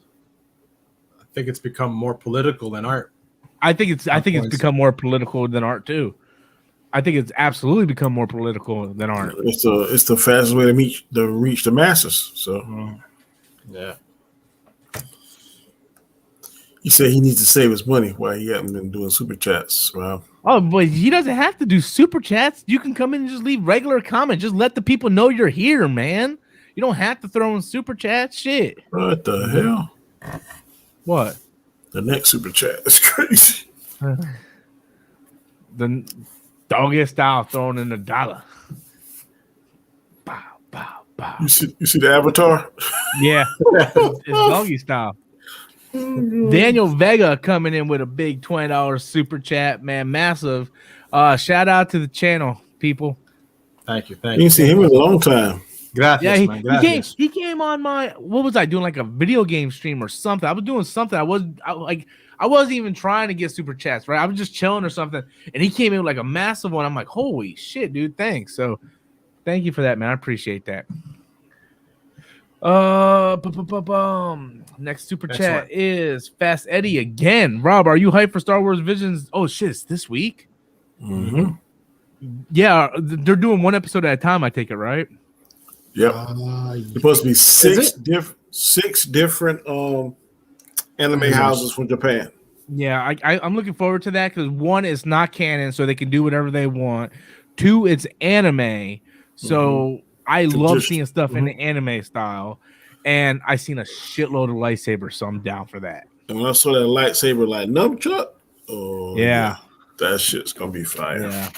Speaker 2: I think it's become more political than art.
Speaker 3: I think it's become more political than art too. I think it's absolutely become more political than art.
Speaker 1: It's the fastest way to reach the masses. So
Speaker 2: yeah.
Speaker 1: He said he needs to save his money while he hasn't been doing super chats. Wow.
Speaker 3: Oh, but he doesn't have to do super chats. You can come in and just leave regular comments. Just let the people know you're here, man. You don't have to throw in super chats. Shit.
Speaker 1: What the hell?
Speaker 3: What?
Speaker 1: The next super chat is crazy.
Speaker 3: The doggy style throwing in $1. Bow, bow, bow.
Speaker 1: You see the avatar?
Speaker 3: Yeah. It's doggy style. Daniel Vega coming in with a big $20 super chat, man. Massive. Shout out to the channel, people.
Speaker 2: Thank you.
Speaker 1: You didn't see him in a long time.
Speaker 2: Gracias,
Speaker 3: yeah,
Speaker 2: man. Gracias.
Speaker 3: He came on my, what was I doing, like a video game stream or something? I was doing something. I wasn't even trying to get super chats, right? I was just chilling or something, and he came in with like a massive one. I'm like, holy shit, dude, thanks. So thank you for that, man. I appreciate that. Next super chat is Fast Eddie again. Rob, are you hyped for Star Wars Visions? Oh shit, it's this week.
Speaker 1: Mm-hmm.
Speaker 3: Yeah, they're doing one episode at a time. I take it, right?
Speaker 1: Yep. It's supposed to be six different anime houses from Japan.
Speaker 3: Yeah, I'm looking forward to that because 1, it's not canon, so they can do whatever they want. 2, it's anime, so I love seeing stuff in the anime style, and I seen a shitload of lightsabers, so I'm down for that.
Speaker 1: And when I saw that lightsaber like nunchuck,
Speaker 3: yeah,
Speaker 1: that shit's gonna be fire.
Speaker 3: Yeah,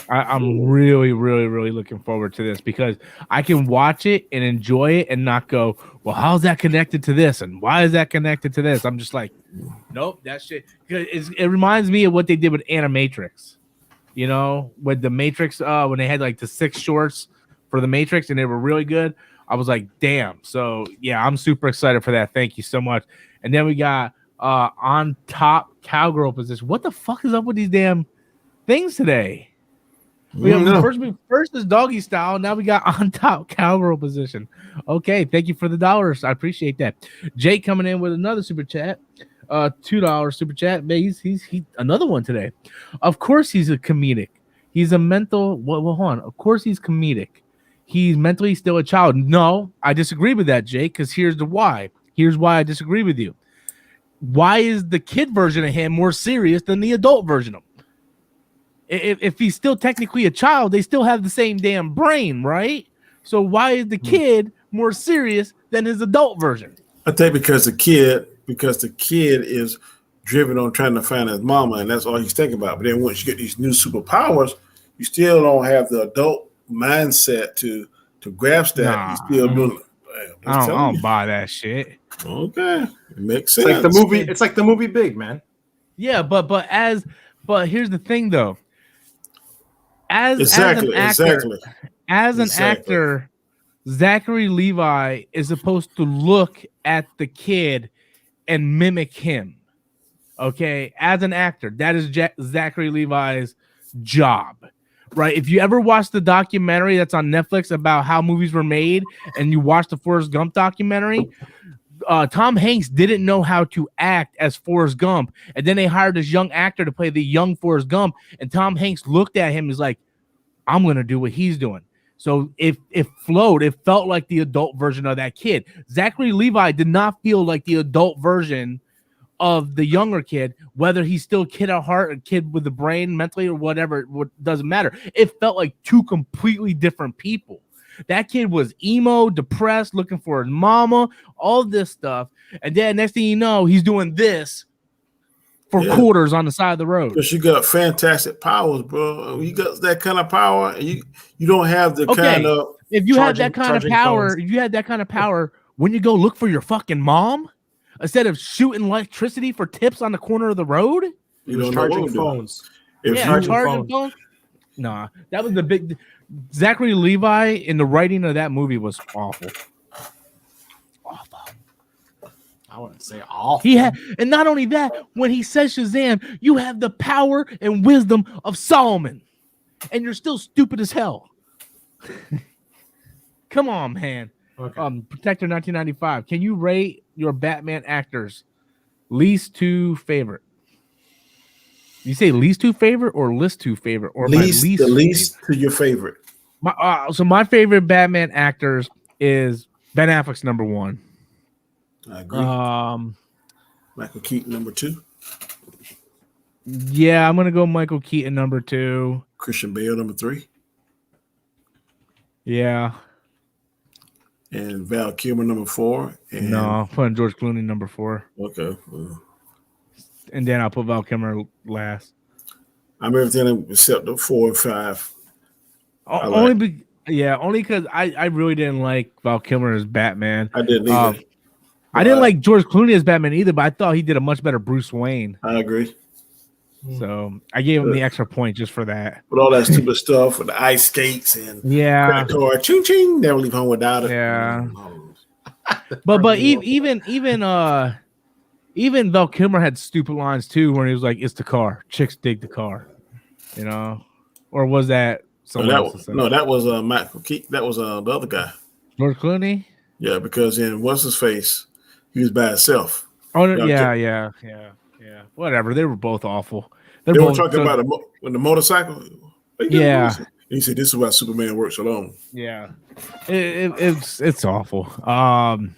Speaker 3: I'm really, really, really looking forward to this because I can watch it and enjoy it and not go, well, how's that connected to this? And why is that connected to this? I'm just like, nope, that shit. It reminds me of what they did with Animatrix, with the Matrix, when they had like the 6 shorts for the Matrix and they were really good. I was like, damn. So yeah, I'm super excited for that. Thank you so much. And then we got on top cowgirl position. What the fuck is up with these damn things today? We have first is doggy style. Now we got on top cowgirl position. Okay, thank you for the dollars. I appreciate that. Jake coming in with another super chat. $2 super chat. Man, he's another one today. Of course he's a comedic. He's a mental. Well, hold on. Of course he's comedic. He's mentally still a child. No, I disagree with that, Jake, because here's the why. Here's why I disagree with you. Why is the kid version of him more serious than the adult version of him? If he's still technically a child, they still have the same damn brain, right? So why is the kid more serious than his adult version?
Speaker 1: I think because the kid is driven on trying to find his mama, and that's all he's thinking about. But then once you get these new superpowers, you still don't have the adult mindset to grasp that.
Speaker 3: Nah,
Speaker 1: you still doing it.
Speaker 3: I don't buy that shit.
Speaker 1: Okay, it makes sense.
Speaker 2: It's like the movie. It's like the movie Big, man.
Speaker 3: Yeah, but here's the thing though. As an actor, Zachary Levi is supposed to look at the kid and mimic him. Okay, as an actor, that is Zachary Levi's job, right? If you ever watch the documentary that's on Netflix about how movies were made, and you watch the Forrest Gump documentary, Tom Hanks didn't know how to act as Forrest Gump, and then they hired this young actor to play the young Forrest Gump, and Tom Hanks looked at him, he's like, I'm gonna do what he's doing. So it flowed. It felt like the adult version of that kid. Zachary Levi did not feel like the adult version of the younger kid, whether he's still a kid at heart, a kid with the brain mentally or whatever, doesn't matter. It felt like two completely different people. That kid was emo, depressed, looking for his mama, all this stuff. And then next thing you know, he's doing this for quarters on the side of the road.
Speaker 1: Because you got fantastic powers, bro. You got that kind of power, and you don't have the kind of.
Speaker 3: If you had that kind of power, wouldn't you go look for your fucking mom instead of shooting electricity for tips on the corner of the road?
Speaker 2: He was charging phones.
Speaker 3: Charging phones. Nah, that was the big. Zachary Levi in the writing of that movie was awful.
Speaker 2: I wouldn't say awful.
Speaker 3: He had, and not only that, when he says Shazam, you have the power and wisdom of Solomon, and you're still stupid as hell. Come on, man.
Speaker 2: Okay.
Speaker 3: Protector 1995. Can you rate your Batman actors least to favorite? You say least to favorite or list to favorite or
Speaker 1: least to your favorite?
Speaker 3: So my favorite Batman actors is Ben Affleck's number one.
Speaker 1: I agree. Michael Keaton number 2.
Speaker 3: Yeah, I'm gonna go Michael Keaton number 2.
Speaker 1: Christian Bale number 3.
Speaker 3: Yeah.
Speaker 1: And Val Kilmer number 4. And
Speaker 3: no, I'm putting George Clooney number 4.
Speaker 1: Okay.
Speaker 3: And then I'll put Val Kilmer last.
Speaker 1: I'm everything except the 4 and 5.
Speaker 3: Only because I really didn't like Val Kilmer as Batman.
Speaker 1: I didn't either.
Speaker 3: I didn't like George Clooney as Batman either, but I thought he did a much better Bruce Wayne.
Speaker 1: I agree.
Speaker 3: So I gave him the extra point just for that.
Speaker 1: With all that stupid stuff with the ice skates and credit card, ching ching, never leave home without it.
Speaker 3: Yeah. but even Val Kilmer had stupid lines too, when he was like, "It's the car, chicks dig the car," you know, or was that someone else?
Speaker 1: No, that was Michael Keaton. That was the other guy,
Speaker 3: George Clooney.
Speaker 1: Yeah, because in what's his face, he was by himself.
Speaker 3: Oh yeah. Whatever. They were both awful.
Speaker 1: They were talking about when the motorcycle.
Speaker 3: Yeah.
Speaker 1: He said, "This is why Superman works alone."
Speaker 3: Yeah, it's awful.
Speaker 1: The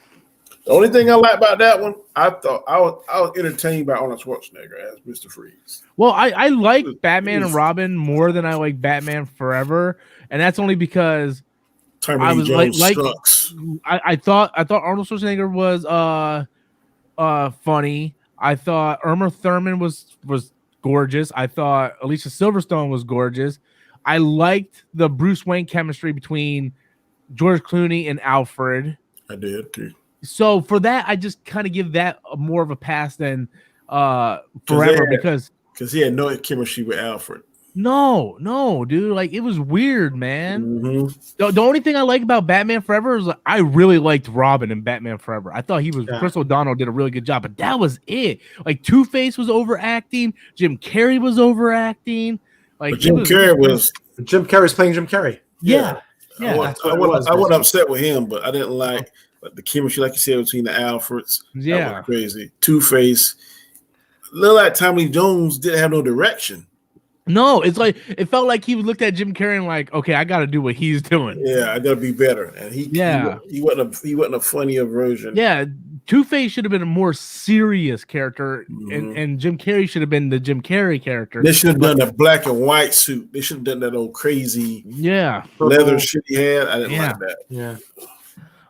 Speaker 1: only thing I like about that one, I thought I was entertained by Arnold Schwarzenegger as Mr. Freeze.
Speaker 3: Well, I like Batman and Robin more than I like Batman Forever, and that's only because I was I thought Arnold Schwarzenegger was funny. I thought Uma Thurman was gorgeous. I thought Alicia Silverstone was gorgeous. I liked the Bruce Wayne chemistry between George Clooney and Alfred.
Speaker 1: I did too. So
Speaker 3: for that, I just kind of give that more of a pass than Forever because
Speaker 1: he had no chemistry with Alfred.
Speaker 3: No, dude. Like, it was weird, man.
Speaker 1: Mm-hmm.
Speaker 3: The only thing I like about Batman Forever is I really liked Robin in Batman Forever. I thought Chris O'Donnell did a really good job, but that was it. Like, Two-Face was overacting. Jim Carrey was overacting. Like,
Speaker 1: but Jim
Speaker 2: Carrey's playing Jim Carrey.
Speaker 3: Yeah.
Speaker 1: I wasn't upset with him, but I didn't like the chemistry, like you said, between the Alfreds.
Speaker 3: Yeah.
Speaker 1: That was crazy. Two-Face. Little like Tommy Lee Jones didn't have no direction.
Speaker 3: No, it's like it felt like he looked at Jim Carrey and like, okay, I got to do what he's doing.
Speaker 1: Yeah, I got to be better. And he wasn't a funnier version.
Speaker 3: Yeah, Two-Face should have been a more serious character, and Jim Carrey should have been the Jim Carrey character.
Speaker 1: They should have done the black and white suit. They should have done that old crazy leather shit he had. I didn't like that.
Speaker 2: Yeah.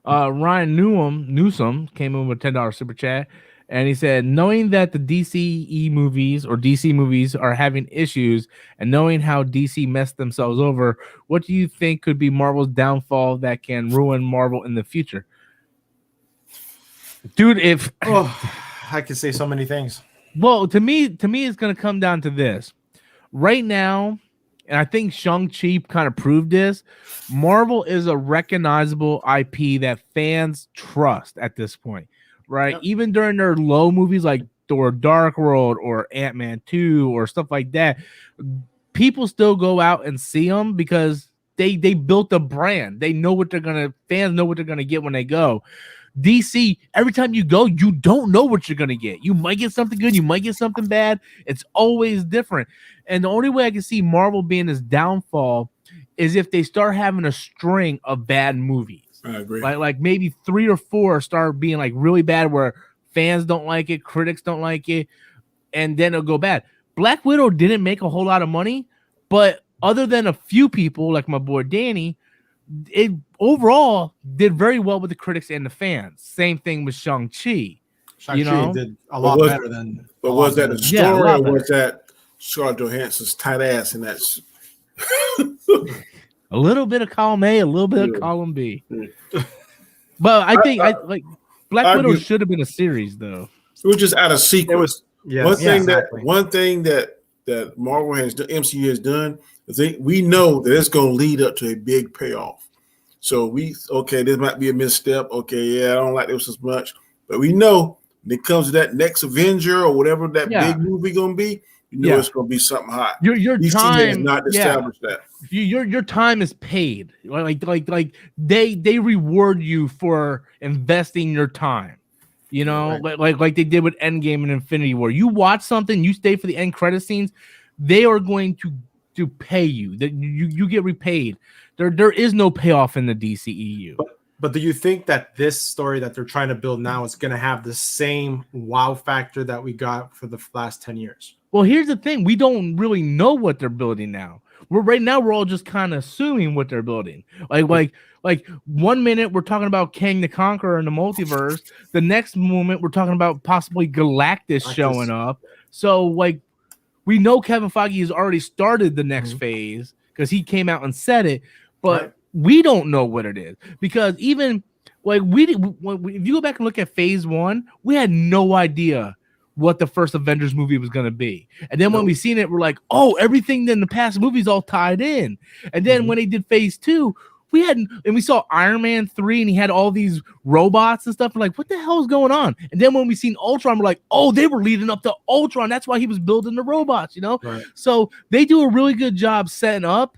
Speaker 3: Ryan Newsom came in with $10 super chat. And he said, knowing that the DCE movies or DC movies are having issues and knowing how DC messed themselves over, what do you think could be Marvel's downfall that can ruin Marvel in the future? Dude,
Speaker 2: I could say so many things.
Speaker 3: Well, to me, it's going to come down to this. Right now, and I think Shang-Chi kind of proved this. Marvel is a recognizable IP that fans trust at this point, right?
Speaker 2: Yep.
Speaker 3: Even during their low movies like Thor Dark World or Ant-Man 2 or stuff like that, people still go out and see them because they built a brand. They know what fans know what they're gonna get when they go. DC, every time you go, you don't know what you're gonna get. You might get something good, you might get something bad. It's always different. And the only way I can see Marvel being his downfall is if they start having a string of bad movies.
Speaker 1: I agree.
Speaker 3: Like maybe 3 or 4 start being like really bad where fans don't like it, critics don't like it, and then it'll go bad. Black Widow didn't make a whole lot of money, but other than a few people like my boy Danny, it overall did very well with the critics and the fans. Same thing with Shang-Chi.
Speaker 2: Shang-Chi did a lot better than.
Speaker 1: But was that the story, or was that Scarlett Johansson's tight ass in that?
Speaker 3: A little bit of column A, a little bit of column B. But I think Black Widow should have been a series, though.
Speaker 1: It was just out of sequence. One thing that Marvel has done, MCU has done, is we know that it's going to lead up to a big payoff. So this might be a misstep. Okay, yeah, I don't like this as much, but we know when it comes to that next Avenger or whatever that big movie going to be, it's going to be something hot.
Speaker 3: Your time
Speaker 1: has not established that.
Speaker 3: Your time is paid. Like they reward you for investing your time. Like they did with Endgame and Infinity War. You watch something, you stay for the end credit scenes, they are going to pay you. That you get repaid. There is no payoff in the DCEU.
Speaker 2: But do you think that this story that they're trying to build now is going to have the same wow factor that we got for the last 10 years?
Speaker 3: Well, here's the thing. We don't really know what they're building now. We're all just kind of assuming what they're building. Like 1 minute we're talking about Kang the Conqueror in the multiverse. The next moment we're talking about possibly Galactus showing up. So we know Kevin Feige has already started the next phase because he came out and said it, but we don't know what it is because even if you go back and look at phase 1, we had no idea what the first Avengers movie was going to be. And then when we seen it, we're like, oh, everything in the past movies all tied in. And then when they did phase 2, we saw Iron Man 3 and he had all these robots and stuff. We're like, what the hell is going on? And then when we seen Ultron, we're like, oh, they were leading up to Ultron. That's why he was building the robots, Right. So they do a really good job setting up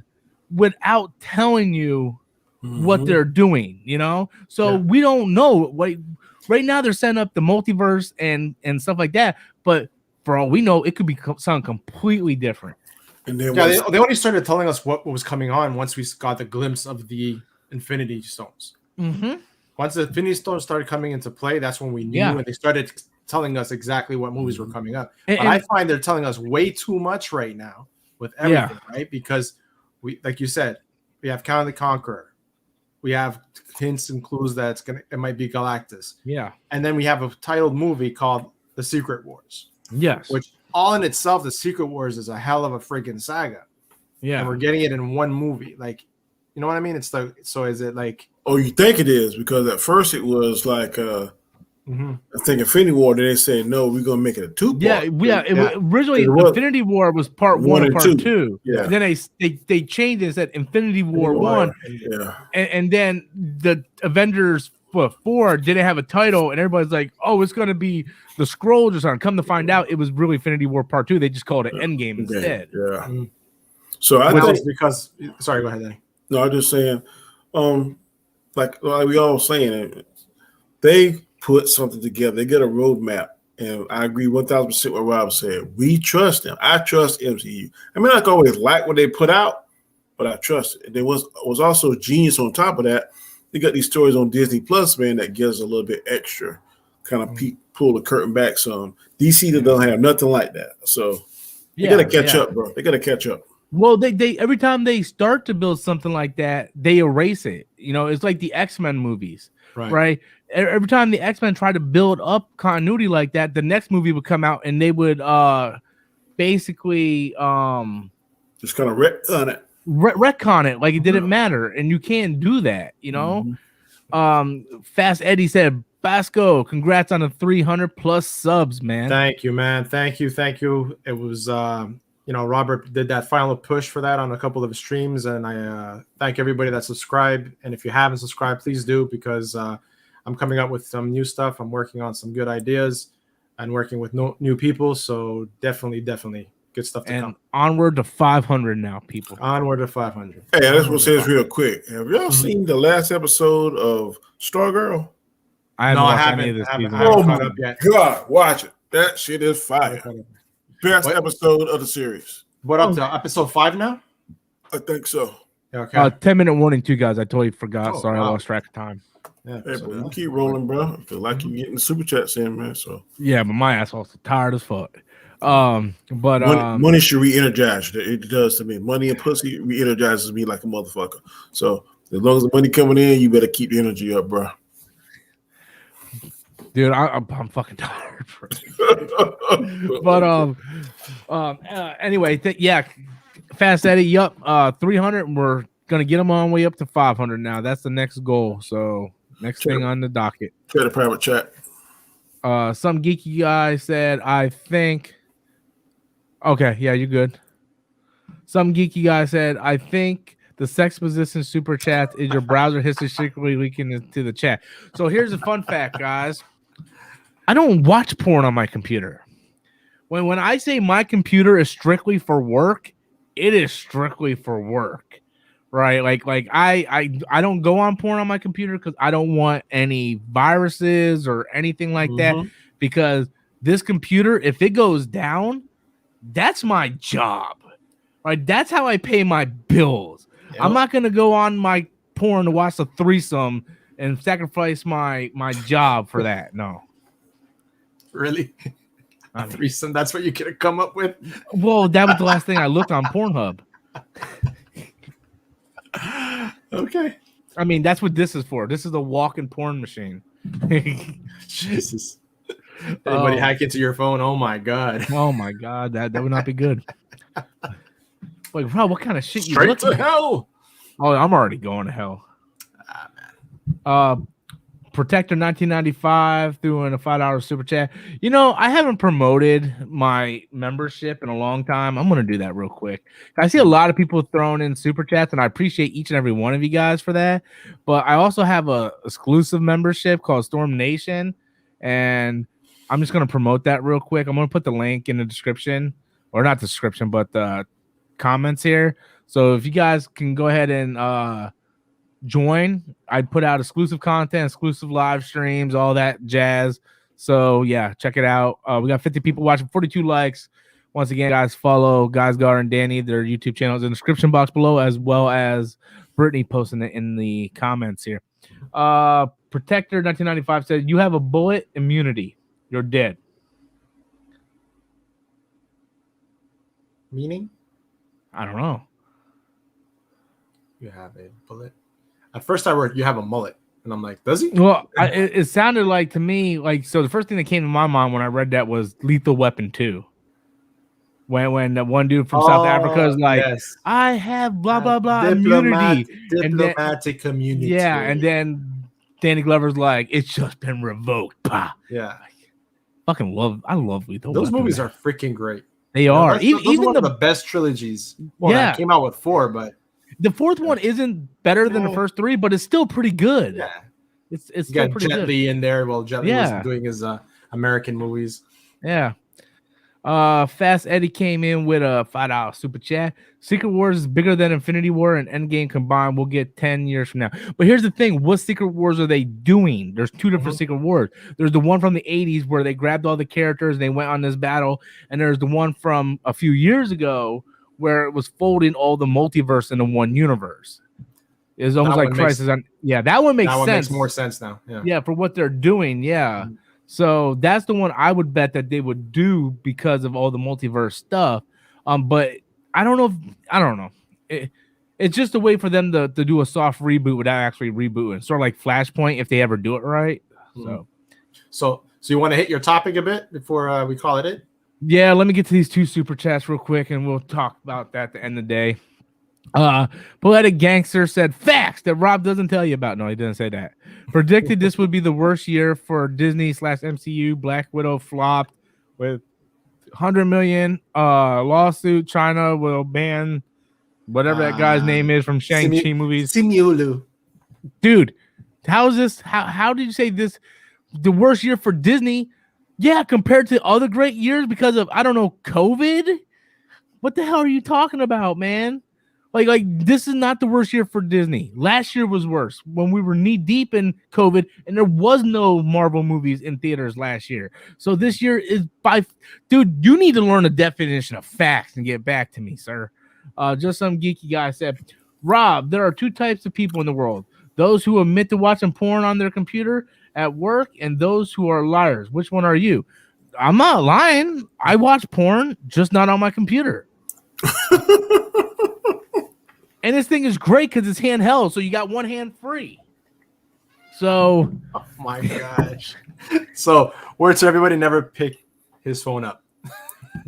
Speaker 3: without telling you what they're doing, So we don't know. Right now they're setting up the multiverse and stuff like that, but for all we know, it could be something completely different.
Speaker 1: And then
Speaker 2: they only started telling us what was coming on once we got the glimpse of the Infinity Stones. Once the Infinity Stones started coming into play, that's when we knew, and they started telling us exactly what movies were coming up. But I find they're telling us way too much right now with everything, right? Because we, like you said, we have Kang the Conqueror. We have hints and clues that it might be Galactus.
Speaker 3: Yeah.
Speaker 2: And then we have a titled movie called The Secret Wars.
Speaker 3: Yes.
Speaker 2: Which all in itself, The Secret Wars is a hell of a freaking saga.
Speaker 3: Yeah.
Speaker 2: And we're getting it in one movie. Like, you know what I mean? So is it like...
Speaker 1: Oh, you think it is? Because at first it was like... I think Infinity War, they said, no, we're going to make it a 2-part.
Speaker 3: Originally, Infinity War was part 1 and part 2.
Speaker 1: Yeah.
Speaker 3: And then they changed it and said Infinity War 1.
Speaker 1: Yeah.
Speaker 3: And then the Avengers 4 didn't have a title, and everybody's like, oh, it's going to be the Skrulls or something. Come to find out, it was really Infinity War part 2. They just called it Endgame instead.
Speaker 1: Yeah. So I think...
Speaker 2: because... Sorry, go ahead, Danny.
Speaker 1: No, I'm just saying, like we all saying, they put something together. They get a roadmap, and I agree 1,000% what Rob said. We trust them. I trust MCU. I mean, I don't always like what they put out, but I trust it. There was also genius on top of that. They got these stories on Disney Plus, man, that gives a little bit extra, kind of pull the curtain back some. DC don't have nothing like that, so they got to catch up, bro. They got to catch up.
Speaker 3: Well, they every time they start to build something like that, they erase it. It's like the X-Men movies, right? Every time the X-Men try to build up continuity like that, the next movie would come out and they would basically
Speaker 1: just kind of retcon it.
Speaker 3: Retcon it like it didn't matter, and you can't do that. Fast Eddie said, Basco, congrats on the 300 plus subs, man.
Speaker 2: Thank you, man. Thank you. It was Robert did that final push for that on a couple of his streams, and I thank everybody that subscribed. And if you haven't subscribed, please do, because I'm coming up with some new stuff. I'm working on some good ideas and working with new people. So definitely good stuff to come.
Speaker 3: Onward to 500 now, people.
Speaker 2: Onward to 500.
Speaker 1: Hey, I just want to say this real quick. Have y'all seen the last episode of Stargirl?
Speaker 3: I haven't.
Speaker 1: Oh my God, watch it. That shit is fire. Best episode of the series.
Speaker 2: What up to episode 5 now?
Speaker 1: I think so.
Speaker 2: Okay.
Speaker 3: 10-minute warning too, guys. I totally forgot. Sorry, I lost track of time.
Speaker 2: Yeah,
Speaker 1: hey, bro, you keep rolling, bro. I feel like you getting the super chats in, man. So
Speaker 3: yeah, but my asshole's tired as fuck. But
Speaker 1: money should re-energize. It does to me. Money and pussy re-energizes me like a motherfucker. So as long as the money coming in, you better keep the energy up, bro.
Speaker 3: Dude, I'm fucking tired. But anyway, Fast Eddie, yup, 300. We're gonna get them on way up to 500 now. That's the next goal. So next thing on the docket.
Speaker 1: Try the private chat.
Speaker 3: Some geeky guy said, I think. Okay, yeah, you're good. Some geeky guy said, I think the sex position super chat is your browser history secretly leaking into the chat. So here's a fun fact, guys. I don't watch porn on my computer. When I say my computer is strictly for work, it is strictly for work, right? Like I don't go on porn on my computer because I don't want any viruses or anything like that. Because this computer, if it goes down, that's my job, right? That's how I pay my bills. Yep. I'm not gonna go on my porn to watch a threesome and sacrifice my job for that. No.
Speaker 2: Really? A threesome? That's what you could have come up with?
Speaker 3: Well, that was the last thing I looked on Pornhub.
Speaker 2: Okay.
Speaker 3: I mean, that's what this is for. This is a walk-in porn machine.
Speaker 2: Jesus. Anybody hack into your phone? Oh my god.
Speaker 3: Oh my god, that would not be good. Like, bro, what kind of shit
Speaker 2: Straight
Speaker 3: you looking
Speaker 2: to
Speaker 3: at?
Speaker 2: hell?
Speaker 3: Oh, I'm already going to hell. Man. Protector 1995 threw in a $5 super chat. I haven't promoted my membership in a long time. I'm going to do that real quick. I see a lot of people throwing in super chats, and I appreciate each and every one of you guys for that. But I also have a exclusive membership called Storm Nation, and I'm just going to promote that real quick. I'm going to put the link in the description, or not description, but the comments here. So if you guys can go ahead and join, I put out exclusive content, exclusive live streams, all that jazz. So yeah, check it out. We got 50 people watching, 42 likes. Once again, guys, follow Guys Gar and Danny, their YouTube channels in the description box below, as well as Brittany posting it in the comments here. Protector 1995 said, you have a bullet immunity. You're dead.
Speaker 2: Meaning?
Speaker 3: I don't know.
Speaker 2: You have a bullet. At first I heard you have a mullet, and I'm like, does he?
Speaker 3: Well, it sounded like to me, so the first thing that came to my mind when I read that was Lethal Weapon 2. When the one dude from South Africa is like, yes, I have blah, blah, blah immunity.
Speaker 2: Diplomatic immunity.
Speaker 3: Yeah, and then Danny Glover's like, it's just been revoked. Bah.
Speaker 2: Yeah.
Speaker 3: I love Lethal
Speaker 2: Those
Speaker 3: Weapon.
Speaker 2: Movies are freaking great.
Speaker 3: They are.
Speaker 2: Those
Speaker 3: even
Speaker 2: are one of the best trilogies. Well, yeah. Came out with 4, but
Speaker 3: the 4th one isn't better than the first 3, but it's still pretty good.
Speaker 2: Yeah.
Speaker 3: It's
Speaker 2: you got Jet Li in there. Well, Jet Li was doing his American movies.
Speaker 3: Yeah. Fast Eddie came in with a $5 super chat. Secret Wars is bigger than Infinity War and Endgame combined. We'll get 10 years from now. But here's the thing. What Secret Wars are they doing? There's 2 different Secret Wars. There's the one from the 80s where they grabbed all the characters and they went on this battle. And there's the one from a few years ago where it was folding all the multiverse into one universe. It's almost like Crisis on. Yeah, that one makes sense. That one makes
Speaker 2: more sense now.
Speaker 3: Yeah, for what they're doing. Yeah. Mm-hmm. So that's the one I would bet that they would do because of all the multiverse stuff. But I don't know. It's just a way for them to do a soft reboot without actually rebooting. Sort of like Flashpoint if they ever do it right.
Speaker 2: So you want to hit your topic a bit before we call it?
Speaker 3: Yeah, let me get to these 2 super chats real quick, and we'll talk about that at the end of the day. Poetic Gangster said facts that Rob doesn't tell you about. No, he didn't say that. Predicted this would be the worst year for Disney / MCU. Black Widow flopped with $100 million lawsuit. China will ban whatever that guy's name is from Shang-Chi movies.
Speaker 2: Simuolu.
Speaker 3: Dude, how is this? How did you say this? The worst year for Disney? Yeah, compared to other great years because of, I don't know, COVID? What the hell are you talking about, man? Like this is not the worst year for Disney. Last year was worse when we were knee deep in COVID and there was no Marvel movies in theaters last year. So this year is dude, you need to learn the definition of facts and get back to me, sir. Just some geeky guy said, Rob, there are two types of people in the world. Those who admit to watching porn on their computer at work and those who are liars. Which one are you? I'm not lying. I watch porn, just not on my computer. And this thing is great because it's handheld, so you got one hand free. So,
Speaker 2: oh my gosh. So, word to everybody, never pick his phone up.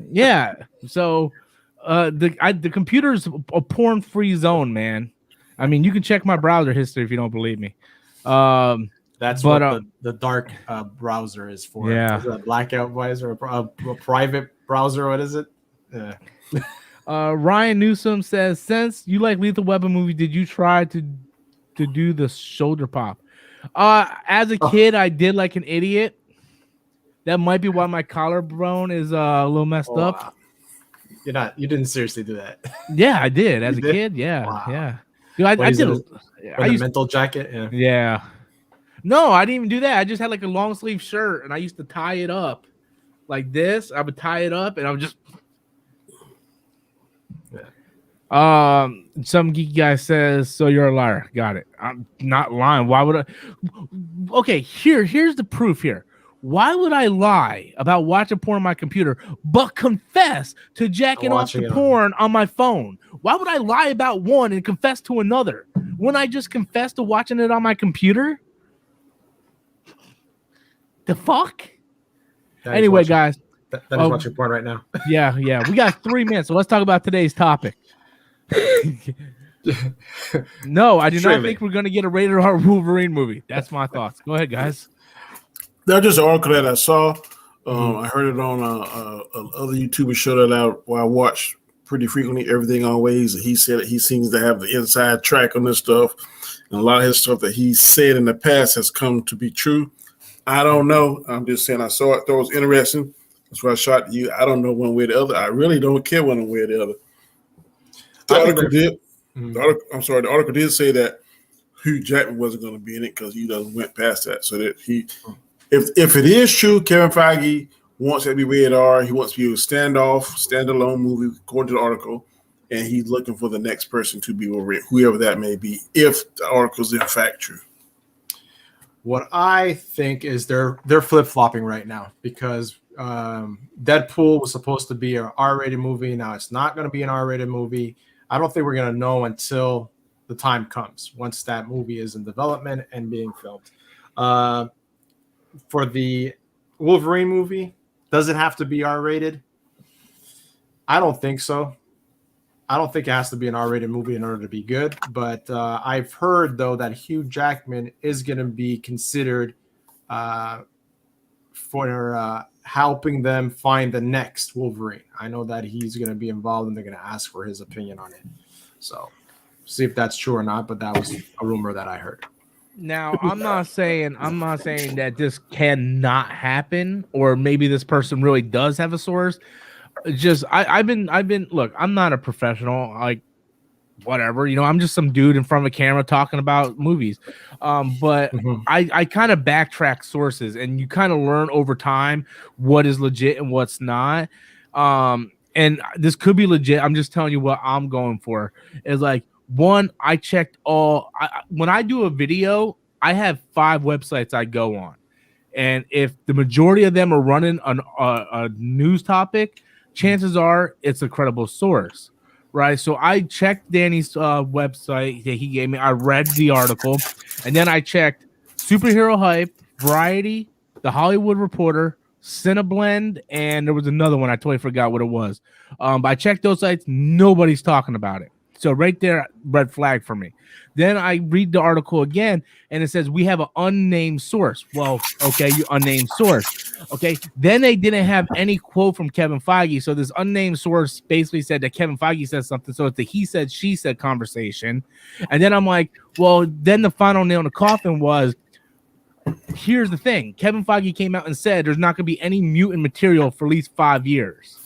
Speaker 3: Yeah. So, the computer's a porn-free zone, man. I mean, you can check my browser history if you don't believe me.
Speaker 2: That's what the dark browser is for.
Speaker 3: Yeah.
Speaker 2: Is it a blackout visor, a private browser? What is it? Yeah.
Speaker 3: Ryan Newsom says, since you like Lethal Weapon movie, did you try to do the shoulder pop? As a kid, I did like an idiot. That might be why my collarbone is a little messed up.
Speaker 2: Wow. You didn't seriously do that.
Speaker 3: Yeah, I did as a kid. Yeah,
Speaker 2: wow.
Speaker 3: Yeah. Dude, I did.
Speaker 2: I used mental jacket. Yeah.
Speaker 3: Yeah. No, I didn't even do that. I just had like a long sleeve shirt, and I used to tie it up like this. I would tie it up, and I would just. Some geeky guy says, so you're a liar. Got it. I'm not lying. Why would I? Okay, here's the proof here. Why would I lie about watching porn on my computer, but confess to jacking off to porn on my phone? Why would I lie about one and confess to another? Wouldn't I just confess to watching it on my computer? The fuck? Anyway, guys.
Speaker 2: That is watching porn right now.
Speaker 3: Yeah. We got 3 minutes, so let's talk about today's topic. No, I do not think we're going to get a rated R Wolverine movie. That's my thoughts. Go ahead, guys.
Speaker 1: That's just an article that I saw. I heard it on other YouTuber show that I watch pretty frequently. Everything Always. He said he seems to have the inside track on this stuff, and a lot of his stuff that he said in the past has come to be true. I don't know. I'm just saying I saw it. Thought it was interesting. That's why I shot you. I don't know one way or the other. I really don't care one way or the other. The article did. The article did say that Hugh Jackman wasn't going to be in it because he doesn't went past that. So that if it is true, Kevin Feige wants it to be rated R. He wants to be a standalone movie, according to the article, and he's looking for the next person to be Wolverine, whoever that may be, if the article is in fact true.
Speaker 2: What I think is they're flip-flopping right now because Deadpool was supposed to be an R-rated movie. Now it's not going to be an R-rated movie. I don't think we're going to know until the time comes, once that movie is in development and being filmed. For the Wolverine movie, does it have to be R-rated? I don't think so. I don't think it has to be an R-rated movie in order to be good. But I've heard, though, that Hugh Jackman is going to be considered for helping them find the next Wolverine. I know that he's going to be involved and they're going to ask for his opinion on it. So see if that's true or not, but that was a rumor that I heard.
Speaker 3: Now, I'm not saying that this cannot happen, or maybe this person really does have a source. Just I've been look, I'm not a professional, like whatever, I'm just some dude in front of a camera talking about movies. But I kind of backtrack sources, and you kind of learn over time what is legit and what's not. And this could be legit. I'm just telling you what I'm going for is like, one, I checked when I do a video, I have 5 websites I go on. And if the majority of them are running a news topic, chances are it's a credible source, right? So I checked Danny's website that he gave me. I read the article, and then I checked Superhero Hype, Variety, The Hollywood Reporter, Cineblend, and there was another one. I totally forgot what it was. But I checked those sites. Nobody's talking about it. So right there, red flag for me. Then I read the article again, and it says we have an unnamed source. Well, okay, you unnamed source. Okay. Then they didn't have any quote from Kevin Feige. So this unnamed source basically said that Kevin Feige said something. So it's the he said, she said conversation. And then I'm like, well, then the final nail in the coffin was, here's the thing. Kevin Feige came out and said there's not going to be any mutant material for at least 5 years.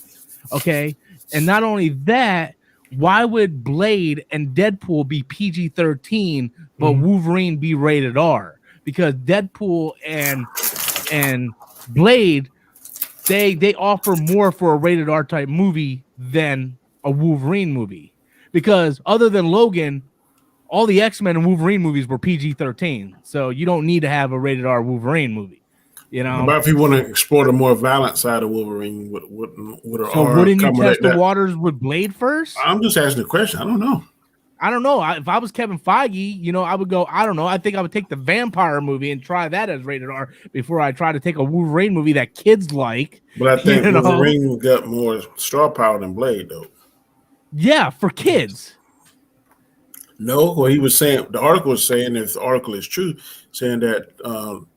Speaker 3: Okay. And not only that, why would Blade and Deadpool be PG-13, but Wolverine be rated R? Because Deadpool and Blade, they offer more for a rated R type movie than a Wolverine movie. Because other than Logan, all the X-Men and Wolverine movies were PG-13. So you don't need to have a rated R Wolverine movie. You know,
Speaker 1: but if you want to explore the more violent side of Wolverine,
Speaker 3: wouldn't you test the waters with Blade first?
Speaker 1: I'm just asking a question. I don't know.
Speaker 3: If I was Kevin Feige, you know, I would go, I don't know. I think I would take the vampire movie and try that as rated R before I try to take a Wolverine movie that kids like.
Speaker 1: But I think Wolverine got more star power than Blade, though.
Speaker 3: Yeah, for kids.
Speaker 1: No, what he was saying, the article was saying, if the article is true, saying that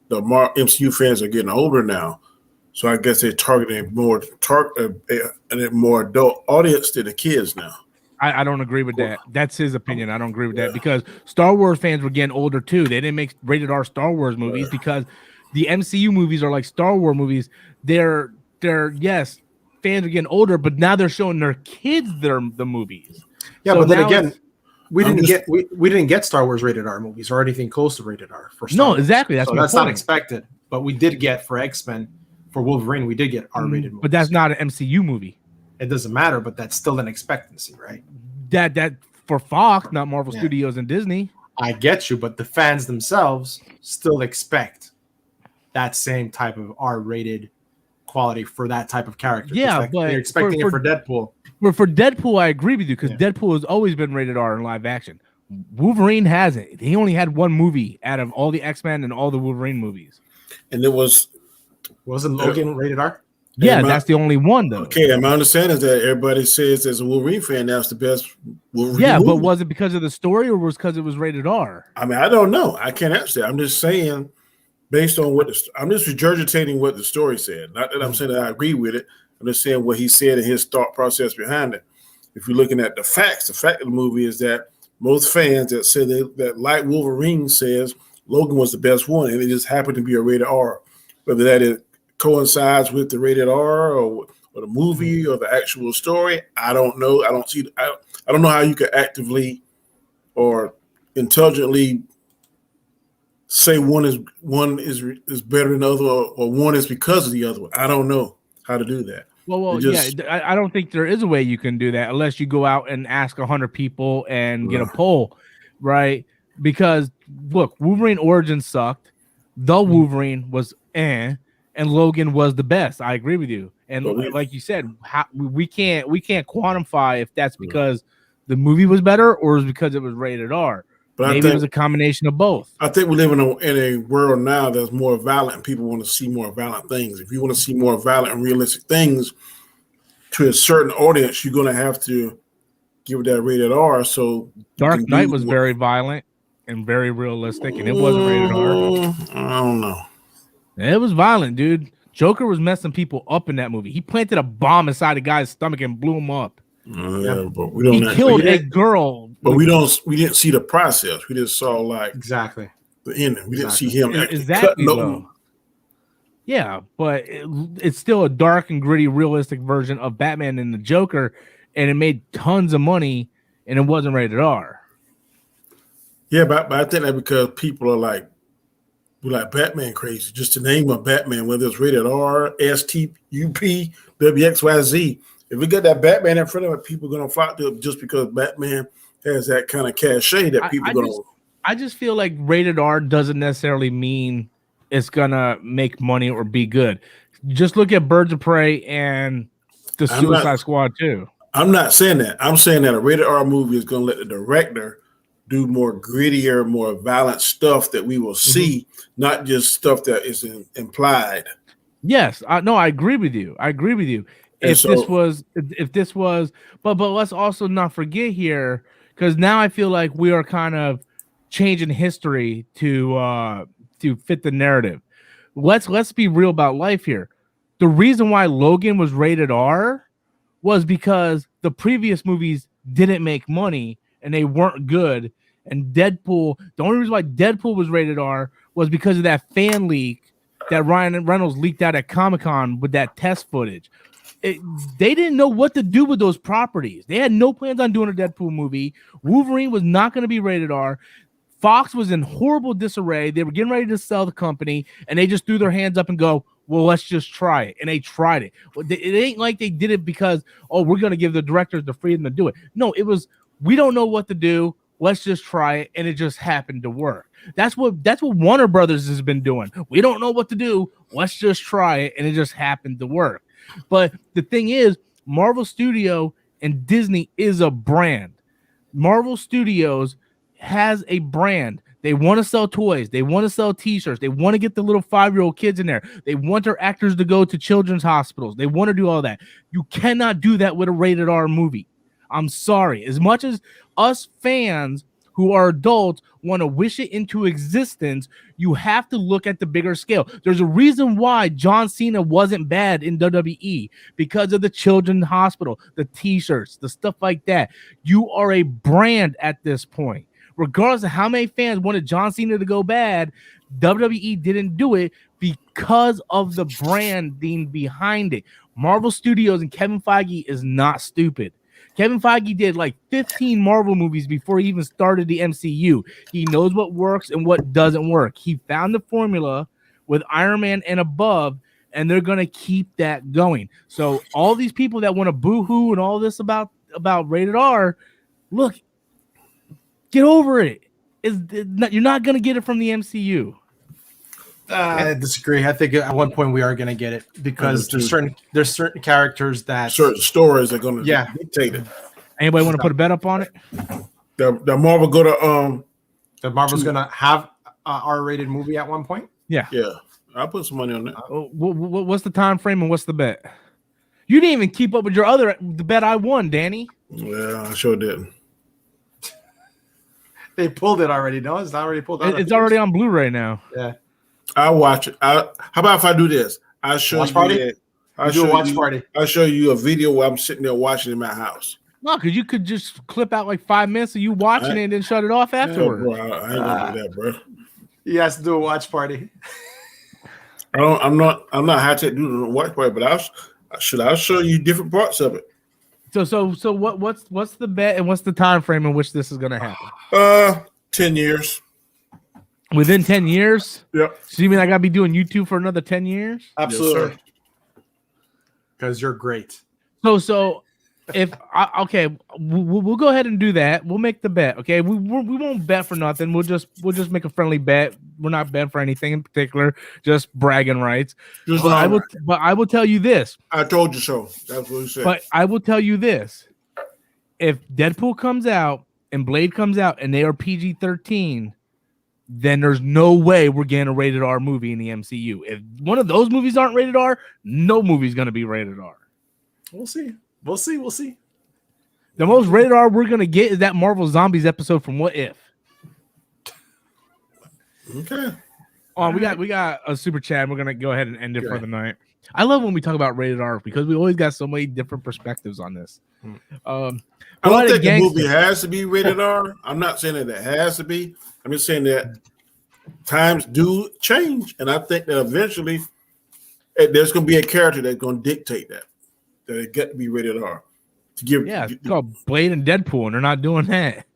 Speaker 1: the MCU fans are getting older now, so I guess they're targeting more adult audience to the kids now.
Speaker 3: I don't agree with that. That's his opinion. I don't agree with that because Star Wars fans were getting older too. They didn't make rated R Star Wars movies because the MCU movies are like Star Wars movies. They're yes, fans are getting older, but now they're showing their kids the movies.
Speaker 2: Yeah, so but then again, we didn't get Star Wars rated R movies or anything close to rated R for Star Wars.
Speaker 3: Exactly. That's
Speaker 2: not expected. But we did get for X-Men, for Wolverine, we did get R-rated movies.
Speaker 3: But that's not an MCU movie.
Speaker 2: It doesn't matter, but that's still an expectancy, right?
Speaker 3: That for Fox, not Marvel Studios and Disney.
Speaker 2: I get you, but the fans themselves still expect that same type of R-rated quality for that type of character.
Speaker 3: Yeah,
Speaker 2: but they're expecting it for Deadpool.
Speaker 3: For Deadpool, I agree with you because Deadpool has always been rated R in live action. Wolverine hasn't. He only had one movie out of all the X-Men and all the Wolverine movies.
Speaker 1: And it
Speaker 2: wasn't Logan rated R?
Speaker 3: Yeah, that's the only one though.
Speaker 1: Okay, and my understanding is that everybody says as a Wolverine fan that's the best Wolverine movie.
Speaker 3: But was it because of the story or was it because it was rated R?
Speaker 1: I mean, I don't know. I can't answer that. I'm just saying based on I'm just regurgitating what the story said. Not that I'm saying that I agree with it. I'm just saying what he said and his thought process behind it. If you're looking at the facts, the fact of the movie is that most fans that say that like Wolverine says Logan was the best one, and it just happened to be a rated R. Whether that coincides with the rated R or the movie or the actual story, I don't know. I don't know how you could actively or intelligently say one is better than the other or one is because of the other one. I don't know how to do that.
Speaker 3: Well, I don't think there is a way you can do that unless you go out and ask 100 people and get a poll, right? Because look, Wolverine Origins sucked. The Wolverine was and Logan was the best. I agree with you. And like you said, we can't quantify if that's because the movie was better or is because it was rated R. But maybe it was a combination of both.
Speaker 1: I think we live in a world now that's more violent and people want to see more violent things. If you want to see more violent and realistic things to a certain audience, you're going to have to give it that rated R. So
Speaker 3: Dark Knight was very violent and very realistic, and it wasn't rated R.
Speaker 1: I don't know.
Speaker 3: It was violent, dude. Joker was messing people up in that movie. He planted a bomb inside a guy's stomach and blew him up.
Speaker 1: But we don't.
Speaker 3: He killed a girl.
Speaker 1: But we didn't see the process. We just saw
Speaker 2: exactly
Speaker 1: the ending. We didn't see him
Speaker 3: exactly. Yeah, but it's still a dark and gritty, realistic version of Batman and the Joker, and it made tons of money, and it wasn't rated R.
Speaker 1: Yeah, but I think that because people are like Batman crazy. Just to name a Batman, whether it's rated R, ST, UP, WXYZ. If we get that Batman in front of it, people are going to flock to it just because Batman has that kind of cachet that people are going to.
Speaker 3: I just feel like rated R doesn't necessarily mean it's going to make money or be good. Just look at Birds of Prey and the Suicide Squad too.
Speaker 1: I'm not saying that. I'm saying that a rated R movie is going to let the director do more grittier, more violent stuff that we will see, not just stuff that is implied.
Speaker 3: Yes, I agree with you. If this was, but let's also not forget here, because now I feel like we are kind of changing history to fit the narrative. Let's be real about life here. The reason why Logan was rated R was because the previous movies didn't make money and they weren't good. And Deadpool, the only reason why Deadpool was rated R was because of that fan leak that Ryan Reynolds leaked out at Comic-Con with that test footage. They didn't know what to do with those properties. They had no plans on doing a Deadpool movie. Wolverine was not going to be rated R. Fox was in horrible disarray. They were getting ready to sell the company, and they just threw their hands up and go, well, let's just try it. And they tried it. It ain't like they did it because, we're going to give the directors the freedom to do it. No, it was, we don't know what to do. Let's just try it. And it just happened to work. That's what Warner Brothers has been doing. We don't know what to do. Let's just try it. And it just happened to work. But the thing is, Marvel Studio and Disney is a brand. Marvel Studios has a brand. They want to sell toys. They want to sell t-shirts. They want to get the little 5-year-old kids in there. They want their actors to go to children's hospitals. They want to do all that. You cannot do that with a rated R movie. I'm sorry. As much as us fans who are adults want to wish it into existence, you have to look at the bigger scale. There's a reason why John Cena wasn't bad in WWE, because of the children's hospital, the t-shirts, the stuff like that. You are a brand at this point. Regardless of how many fans wanted John Cena to go bad, WWE didn't do it because of the branding behind it. Marvel Studios and Kevin Feige is not stupid. Kevin Feige did like 15 Marvel movies before he even started the MCU. He knows what works and what doesn't work. He found the formula with Iron Man and above, and they're going to keep that going. So all these people that want to boo-hoo and all this about rated R, look, get over it. You're not going to get it from the MCU.
Speaker 2: I disagree. I think at one point we are going to get it because there's certain characters that
Speaker 1: certain stories are going to dictate it.
Speaker 3: Anybody want to put a bet up on it?
Speaker 1: The Marvel go to
Speaker 2: the Marvel's going to have a R-rated movie at one point.
Speaker 3: Yeah.
Speaker 1: I'll put some money on that.
Speaker 3: What's the time frame and what's the bet? You didn't even keep up with the bet I won, Danny.
Speaker 1: Yeah, I sure didn't.
Speaker 2: They pulled it already. No, it's not already pulled out.
Speaker 3: It's already on Blu-ray now.
Speaker 2: Yeah.
Speaker 1: I'll watch it. How about if I do this? I'll show
Speaker 2: watch
Speaker 1: you
Speaker 2: party? I'll
Speaker 1: show you a video where I'm sitting there watching in my house.
Speaker 3: No, because you could just clip out like 5 minutes of you watching it and then shut it off afterwards.
Speaker 1: Bro, I ain't gonna do that, bro.
Speaker 2: He has to do a watch party.
Speaker 1: I'm not high tech doing a watch party, but I'll show you different parts of it.
Speaker 3: So what's the bet and what's the time frame in which this is gonna happen?
Speaker 1: 10 years.
Speaker 3: Within 10 years?
Speaker 1: Yep.
Speaker 3: So you mean I gotta be doing YouTube for another 10 years?
Speaker 2: Absolutely. Because you're great.
Speaker 3: So if we'll go ahead and do that. We'll make the bet. Okay, we won't bet for nothing. We'll just make a friendly bet. We're not betting for anything in particular, just bragging rights. But I will tell you this.
Speaker 1: I told you so. That's what he said.
Speaker 3: But I will tell you this: if Deadpool comes out and Blade comes out and they are PG-13, then there's no way we're getting a rated R movie in the MCU. If one of those movies aren't rated R, no movie's gonna be rated R.
Speaker 2: We'll see.
Speaker 3: The most rated R we're gonna get is that Marvel Zombies episode from What If.
Speaker 1: Okay.
Speaker 3: We got a super chat. We're gonna go ahead and end it for the night. I love when we talk about rated R because we always got so many different perspectives on this.
Speaker 1: I don't think the movie has to be rated R. I'm not saying that it has to be. I'm just saying that times do change, and I think that eventually there's going to be a character that's going to dictate that it got to be rated R.
Speaker 3: It's called Blade and Deadpool, and they're not doing that.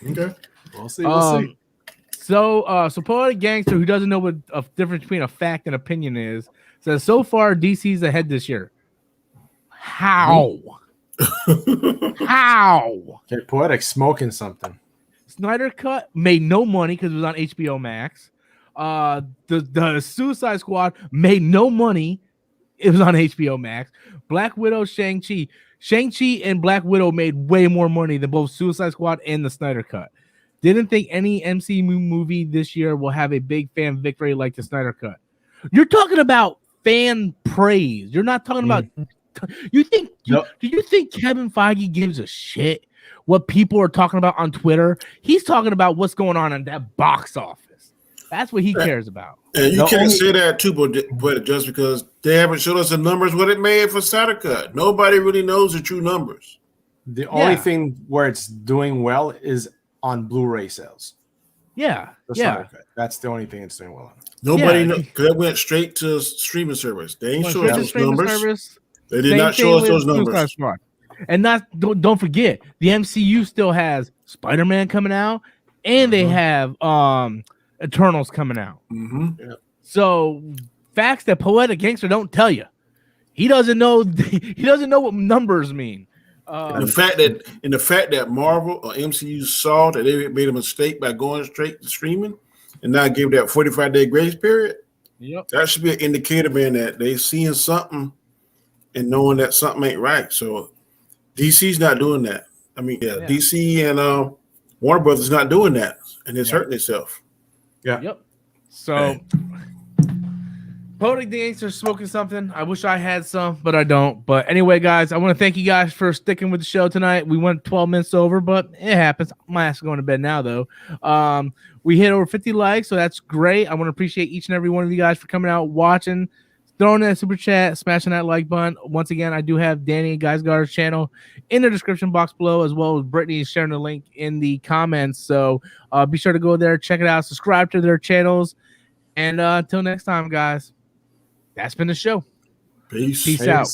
Speaker 1: Okay,
Speaker 2: we'll see.
Speaker 3: So Poetic Gangster, who doesn't know what a difference between a fact and opinion is, says so far DC's ahead this year. How? How?
Speaker 2: Okay, Poetic smoking something.
Speaker 3: Snyder Cut made no money because it was on HBO Max. The Suicide Squad made no money. It was on HBO Max. Black Widow, Shang-Chi and Black Widow made way more money than both Suicide Squad and the Snyder Cut. Didn't think any MCU movie this year will have a big fan victory like the Snyder Cut. You're talking about fan praise. You're not talking about. Do you think Kevin Feige gives a shit what people are talking about on Twitter. He's talking about what's going on in that box office. That's what he cares about.
Speaker 1: And you can't say that too, but just because they haven't showed us the numbers what it made for Snyder Cut. Nobody really knows the true numbers.
Speaker 2: The only thing where it's doing well is on Blu-ray sales.
Speaker 3: Yeah,
Speaker 2: That's the only thing it's doing well on.
Speaker 1: Nobody knows because it went straight to streaming service. They ain't showing those numbers. They did not show us those numbers.
Speaker 3: And don't forget, the MCU still has Spider-Man coming out, and they have Eternals coming out.
Speaker 1: Yeah.
Speaker 3: So facts that Poetic Gangster don't tell you. He doesn't know. He doesn't know what numbers mean.
Speaker 1: And the fact that Marvel or MCU saw that they made a mistake by going straight to streaming and now gave that 45-day grace period.
Speaker 3: Yep.
Speaker 1: That should be an indicator, man, that they seeing something and knowing that something ain't right. So DC's not doing that. I mean, DC and Warner Brothers not doing that, and it's hurting itself.
Speaker 2: Yeah.
Speaker 3: Yep. So Poetic Gangster smoking something. I wish I had some, but I don't. But anyway, guys, I want to thank you guys for sticking with the show tonight. We went 12 minutes over, but it happens. My ass is going to bed now, though. We hit over 50 likes, so that's great. I want to appreciate each and every one of you guys for coming out, watching, throwing that super chat, smashing that like button. Once again, I do have Danny Geisgar's channel in the description box below, as well as Brittany sharing the link in the comments. So be sure to go there, check it out, subscribe to their channels. And until next time, guys, that's been the show.
Speaker 1: Peace.
Speaker 3: Peace out.